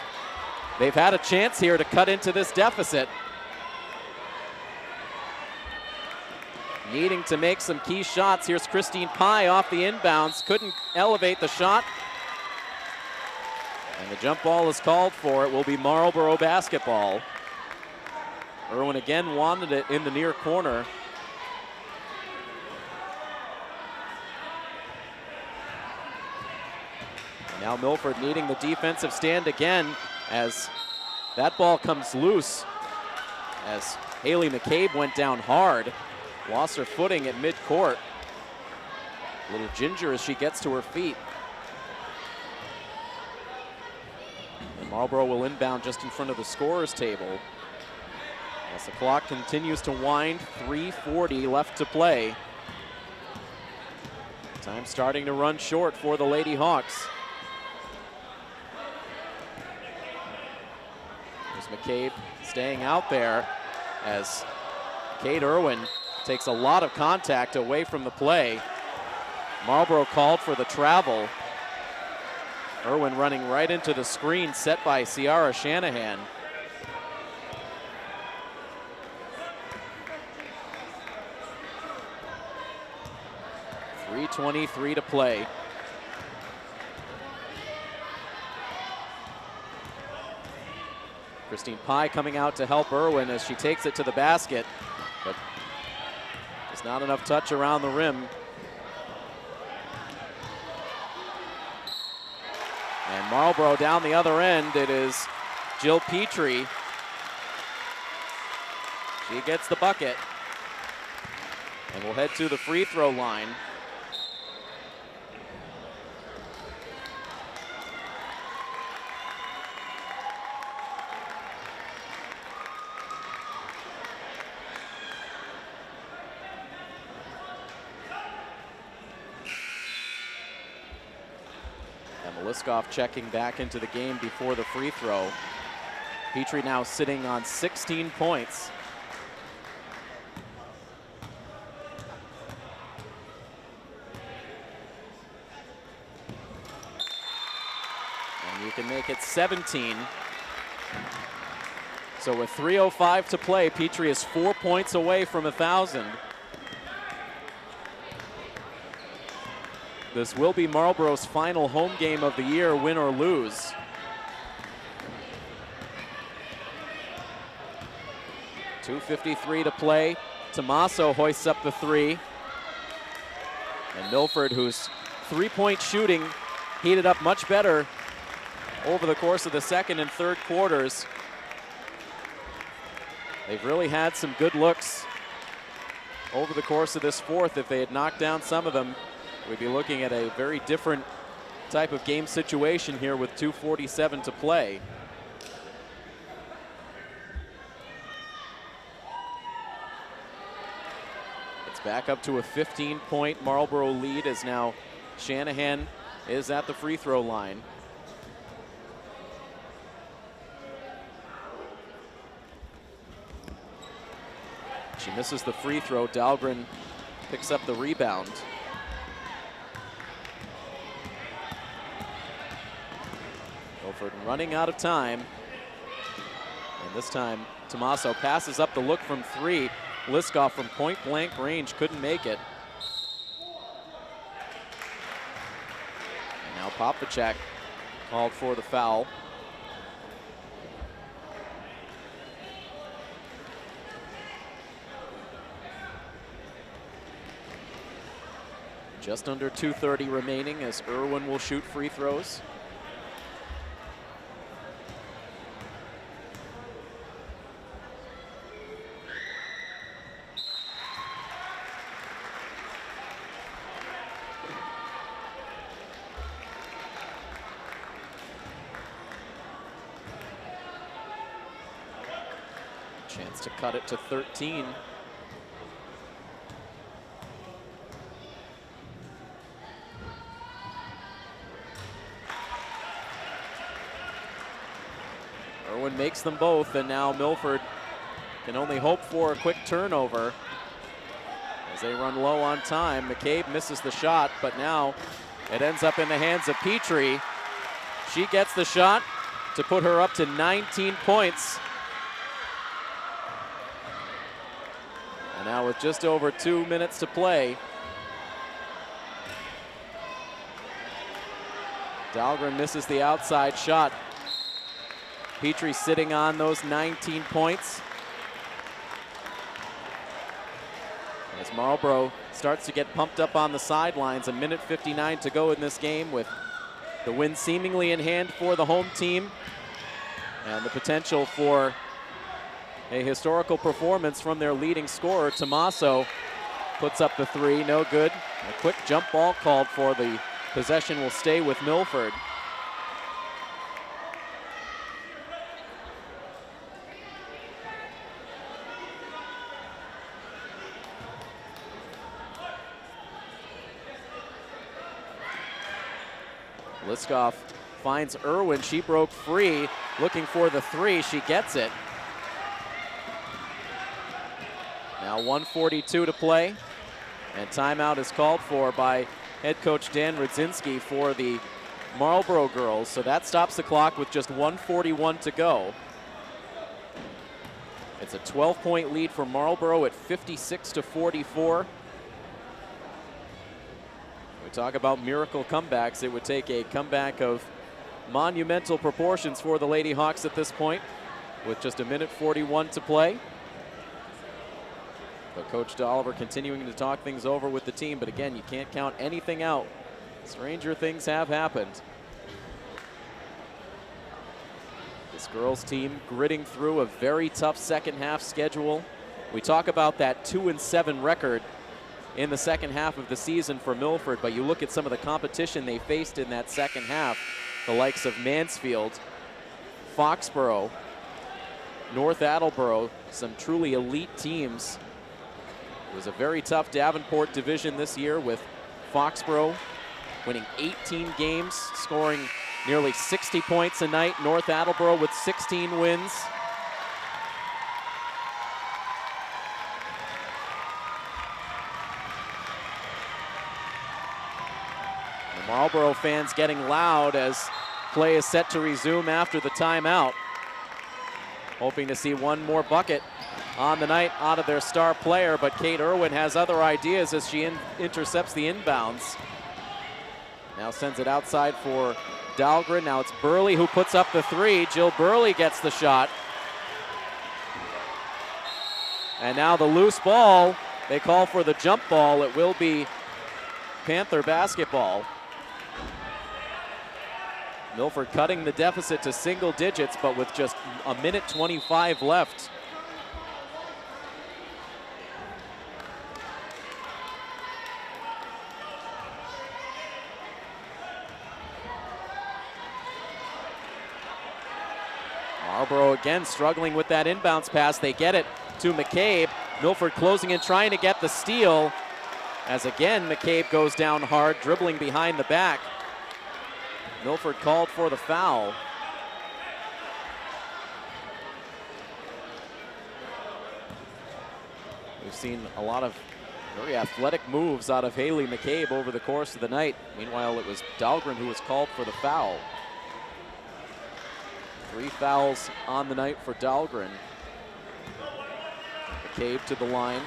They've had a chance here to cut into this deficit. Needing to make some key shots. Here's Christine Pye off the inbounds. Couldn't elevate the shot. And the jump ball is called for. It will be Marlboro basketball. Irwin again wanted it in the near corner. And now Milford needing the defensive stand again as that ball comes loose. As Haley McCabe went down hard. Lost her footing at midcourt. A little ginger as she gets to her feet. And Marlboro will inbound just in front of the scorer's table. As the clock continues to wind, 3:40 left to play. Time starting to run short for the Lady Hawks. There's McCabe staying out there as Kate Irwin takes a lot of contact away from the play. Marlboro called for the travel. Irwin running right into the screen set by Ciara Shanahan. .323 to play. Christine Pye coming out to help Irwin as she takes it to the basket, but there's not enough touch around the rim. And Marlboro down the other end, it is Jill Petrie. She gets the bucket and will head to the free throw line. Liskoff checking back into the game before the free throw. Petrie now sitting on 16 points. And you can make it 17. So with 3:05 to play, Petrie is 4 points away from 1,000. This will be Marlboro's final home game of the year, win or lose. .253 to play. Tommaso hoists up the three. And Milford, whose three-point shooting heated up much better over the course of the second and third quarters. They've really had some good looks over the course of this fourth. If they had knocked down some of them, we'd be looking at a very different type of game situation here with 2:47 to play. It's back up to a 15-point Marlboro lead as now Shanahan is at the free throw line. She misses the free throw. Dahlgren picks up the rebound. Milford running out of time. And this time, Tommaso passes up the look from three. Liskoff from point blank range couldn't make it. And now Popacek called for the foul. Just under 2:30 remaining as Irwin will shoot free throws. Chance to cut it to 13. makes them both, and now Milford can only hope for a quick turnover as they run low on time. McCabe misses the shot, but now it ends up in the hands of Petrie. She gets the shot to put her up to 19 points. And now with just over 2 minutes to play, Dahlgren misses the outside shot. Petrie sitting on those 19 points. As Marlboro starts to get pumped up on the sidelines, a minute 59 to go in this game with the win seemingly in hand for the home team and the potential for a historical performance from their leading scorer. Tommaso puts up the three, no good. A quick jump ball called for. The possession will stay with Milford. Liskoff finds Irwin. She broke free, looking for the three. She gets it. Now 1:42 to play, and timeout is called for by head coach Dan Rudzinski for the Marlboro girls. So that stops the clock with just 1:41 to go. It's a 12-point lead for Marlboro at 56-44. We talk about miracle comebacks. It would take a comeback of monumental proportions for the Lady Hawks at this point, with just a minute 41 to play. But Coach Dolliver continuing to talk things over with the team. But again, you can't count anything out. Stranger things have happened. This girls team gritting through a very tough second half schedule. We talk about that 2-7 record in the second half of the season for Milford, but you look at some of the competition they faced in that second half, the likes of Mansfield, Foxborough, North Attleboro, some truly elite teams. It was a very tough Davenport division this year, with Foxborough winning 18 games, scoring nearly 60 points a night. North Attleboro with 16 wins. Marlboro fans getting loud as play is set to resume after the timeout. Hoping to see one more bucket on the night out of their star player, but Kate Irwin has other ideas as she intercepts the inbounds. Now sends it outside for Dahlgren. Now it's Burley who puts up the three. Jill Burley gets the shot. And now the loose ball. They call for the jump ball. It will be Panther basketball. Milford cutting the deficit to single digits, but with just a minute 25 left. Marlboro again struggling with that inbounds pass. They get it to McCabe. Milford closing in, trying to get the steal, as again McCabe goes down hard, dribbling behind the back. Milford called for the foul. We've seen a lot of very athletic moves out of Haley McCabe over the course of the night. Meanwhile, it was Dahlgren who was called for the foul. 3 fouls on the night for Dahlgren. McCabe to the line.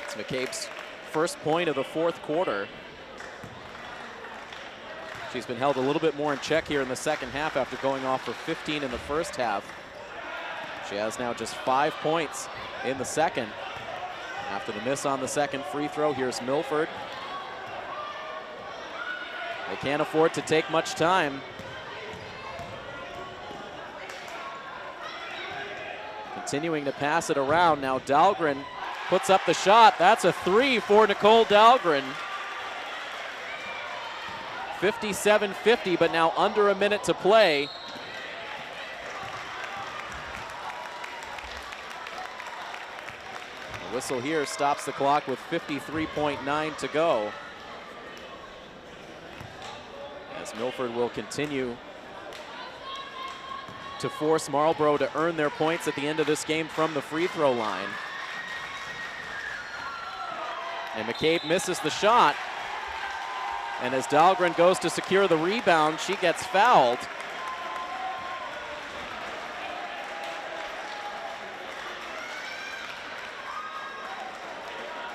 It's McCabe's first point of the fourth quarter. She's been held a little bit more in check here in the second half after going off for 15 in the first half. She has now just 5 points in the second. After the miss on the second free throw, here's Milford. They can't afford to take much time. Continuing to pass it around. Now Dahlgren puts up the shot. That's a three for Nicole Dahlgren. 57-50, but now under a minute to play. Whistle here stops the clock with 53.9 to go. As Milford will continue to force Marlboro to earn their points at the end of this game from the free throw line. And McCabe misses the shot. And as Dahlgren goes to secure the rebound, she gets fouled.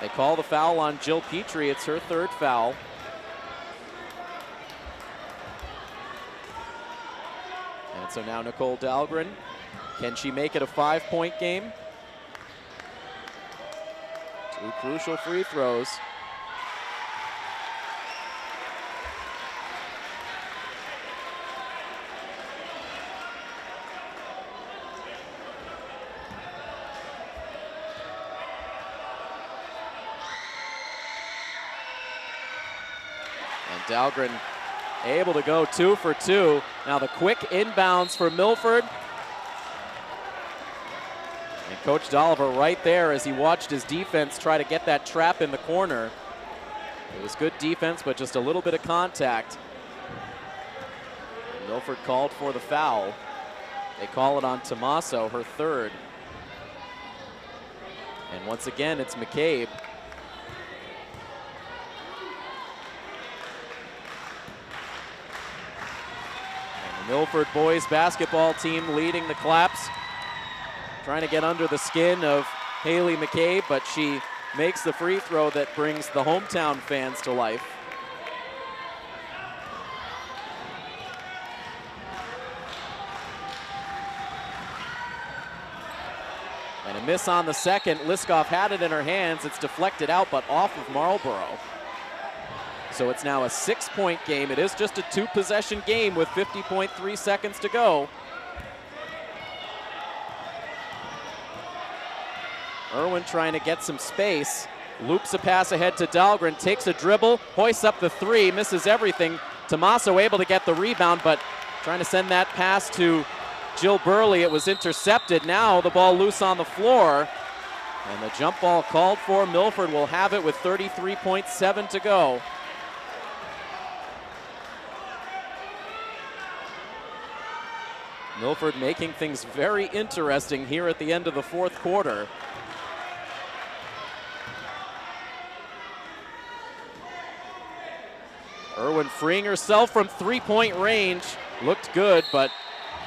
They call the foul on Jill Petrie. It's her third foul. And so now Nicole Dahlgren, can she make it a 5-point game? Two crucial free throws. And Dahlgren able to go 2 for 2. Now the quick inbounds for Milford. And Coach Dolliver right there as he watched his defense try to get that trap in the corner. It was good defense, but just a little bit of contact. And Milford called for the foul. They call it on Tommaso, her third. And once again, it's McCabe. Milford boys basketball team leading the claps, trying to get under the skin of Haley McCabe, but she makes the free throw that brings the hometown fans to life. And a miss on the second. Liskoff had it in her hands. It's deflected out, but off of Marlboro. So it's now a 6-point game. It is just a 2-possession game with 50.3 seconds to go. Irwin trying to get some space. Loops a pass ahead to Dahlgren, takes a dribble, hoists up the three, misses everything. Tommaso able to get the rebound, but trying to send that pass to Jill Burley. It was intercepted. Now the ball loose on the floor. And the jump ball called for. Milford will have it with 33.7 to go. Milford making things very interesting here at the end of the fourth quarter. Irwin freeing herself from three-point range. Looked good, but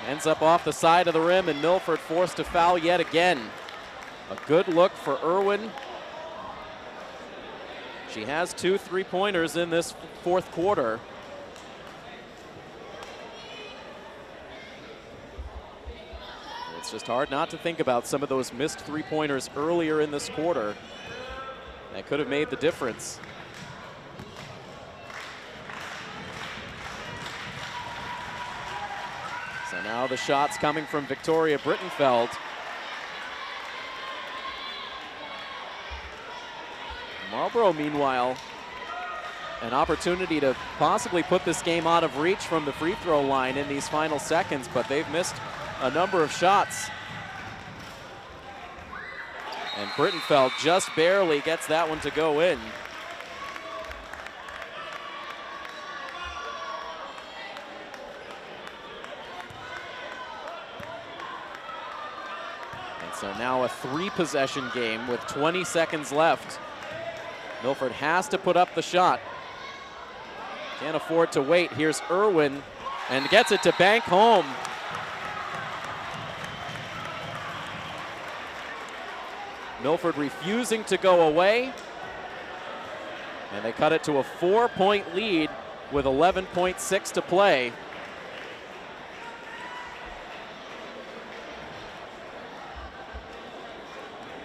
ends up off the side of the rim, and Milford forced to foul yet again. A good look for Irwin. She has 2 3-pointers in this fourth quarter. It's just hard not to think about some of those missed 3-pointers earlier in this quarter. That could have made the difference. So now the shots coming from Victoria Brittenfeld. Marlboro, meanwhile, an opportunity to possibly put this game out of reach from the free throw line in these final seconds, but they've missed a number of shots. And Brittenfeld just barely gets that one to go in. And so now a 3-possession game with 20 seconds left. Milford has to put up the shot. Can't afford to wait. Here's Irwin and gets it to bank home. Milford refusing to go away. And they cut it to a 4-point lead with 11.6 to play.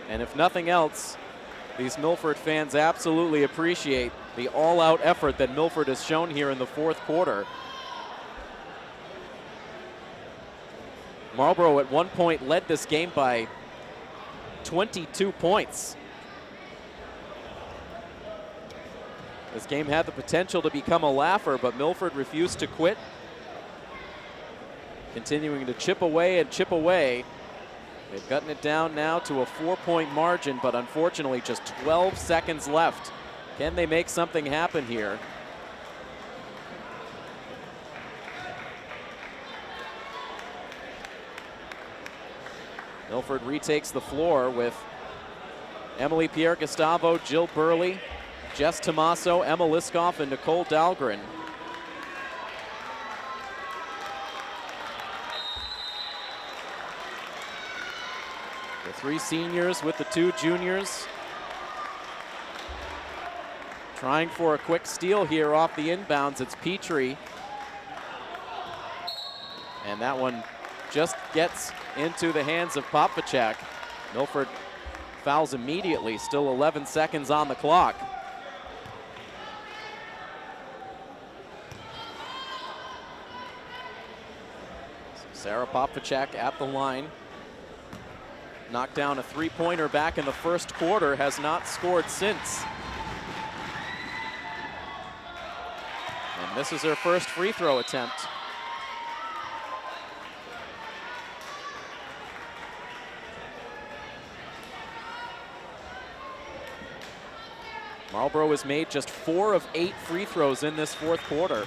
And if nothing else, these Milford fans absolutely appreciate the all-out effort that Milford has shown here in the fourth quarter. Marlboro at one point led this game by 22 points. This game had the potential to become a laugher, but Milford refused to quit. Continuing to chip away and chip away. They've gotten it down now to a 4-point margin, but unfortunately just 12 seconds left. Can they make something happen here? Milford retakes the floor with Emily Pierre-Gustavo, Jill Burley, Jess Tomaso, Emma Liskoff, and Nicole Dahlgren. The 3 seniors with the 2 juniors. Trying for a quick steal here off the inbounds. It's Petrie. And that one just gets into the hands of Popvachak. Milford fouls immediately, still 11 seconds on the clock. So Sarah Popvachak at the line. Knocked down a 3-pointer back in the first quarter, has not scored since. And this is her first free throw attempt. Marlboro has made just 4 of 8 free throws in this fourth quarter.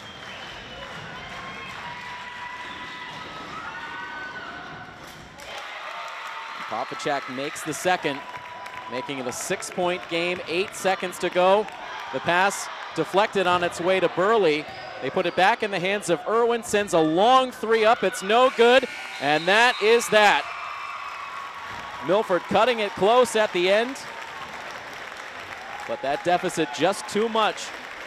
Popvachak makes the second, making it a 6-point game, 8 seconds to go. The pass deflected on its way to Burley. They put it back in the hands of Irwin, sends a long 3 up, it's no good, and that is that. Milford cutting it close at the end, but that deficit just too much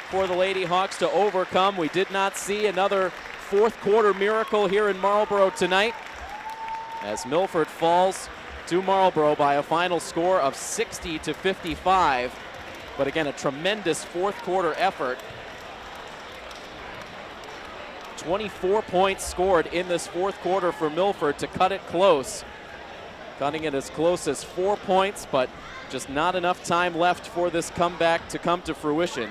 for the Lady Hawks to overcome. We did not see another fourth quarter miracle here in Marlboro tonight, as Milford falls to Marlboro by a final score of 60-55. But again, a tremendous fourth quarter effort. 24 points scored in this fourth quarter for Milford to cut it close. Cutting it as close as 4 points, but just not enough time left for this comeback to come to fruition.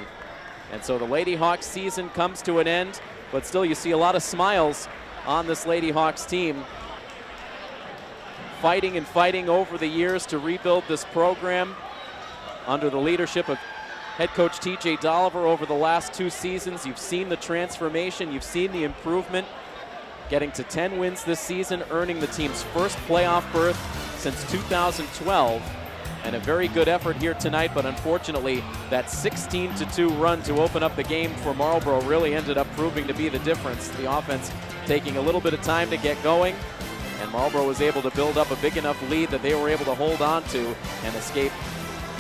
And so the Lady Hawks season comes to an end, but still you see a lot of smiles on this Lady Hawks team. Fighting and fighting over the years to rebuild this program under the leadership of head coach TJ Dolliver over the last 2 seasons. You've seen the transformation, you've seen the improvement, getting to 10 wins this season, earning the team's first playoff berth since 2012. And a very good effort here tonight, but unfortunately that 16-2 run to open up the game for Marlboro really ended up proving to be the difference. The offense taking a little bit of time to get going, and Marlboro was able to build up a big enough lead that they were able to hold on to and escape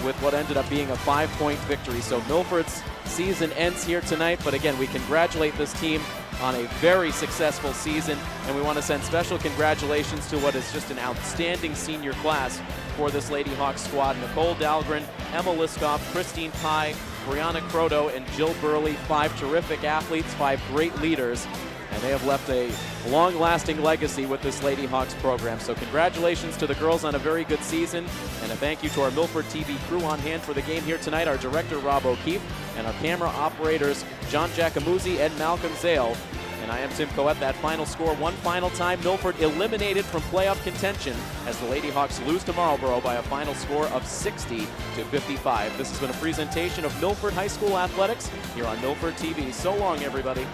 with what ended up being a 5-point victory. So Milford's season ends here tonight, but again, we congratulate this team on a very successful season, and we want to send special congratulations to what is just an outstanding senior class for this Lady Hawks squad. Nicole Dahlgren, Emma Liskoff, Christine Pye, Brianna Croto, and Jill Burley, 5 terrific athletes, 5 great leaders, and they have left a long-lasting legacy with this Lady Hawks program. So congratulations to the girls on a very good season, and a thank you to our Milford TV crew on hand for the game here tonight, our director Rob O'Keefe, and our camera operators John Giacomuzzi and Malcolm Zale. And I am Tim Coette. That final score one final time. Milford eliminated from playoff contention as the Lady Hawks lose to Marlboro by a final score of 60-55. This has been a presentation of Milford High School Athletics here on Milford TV. So long, everybody.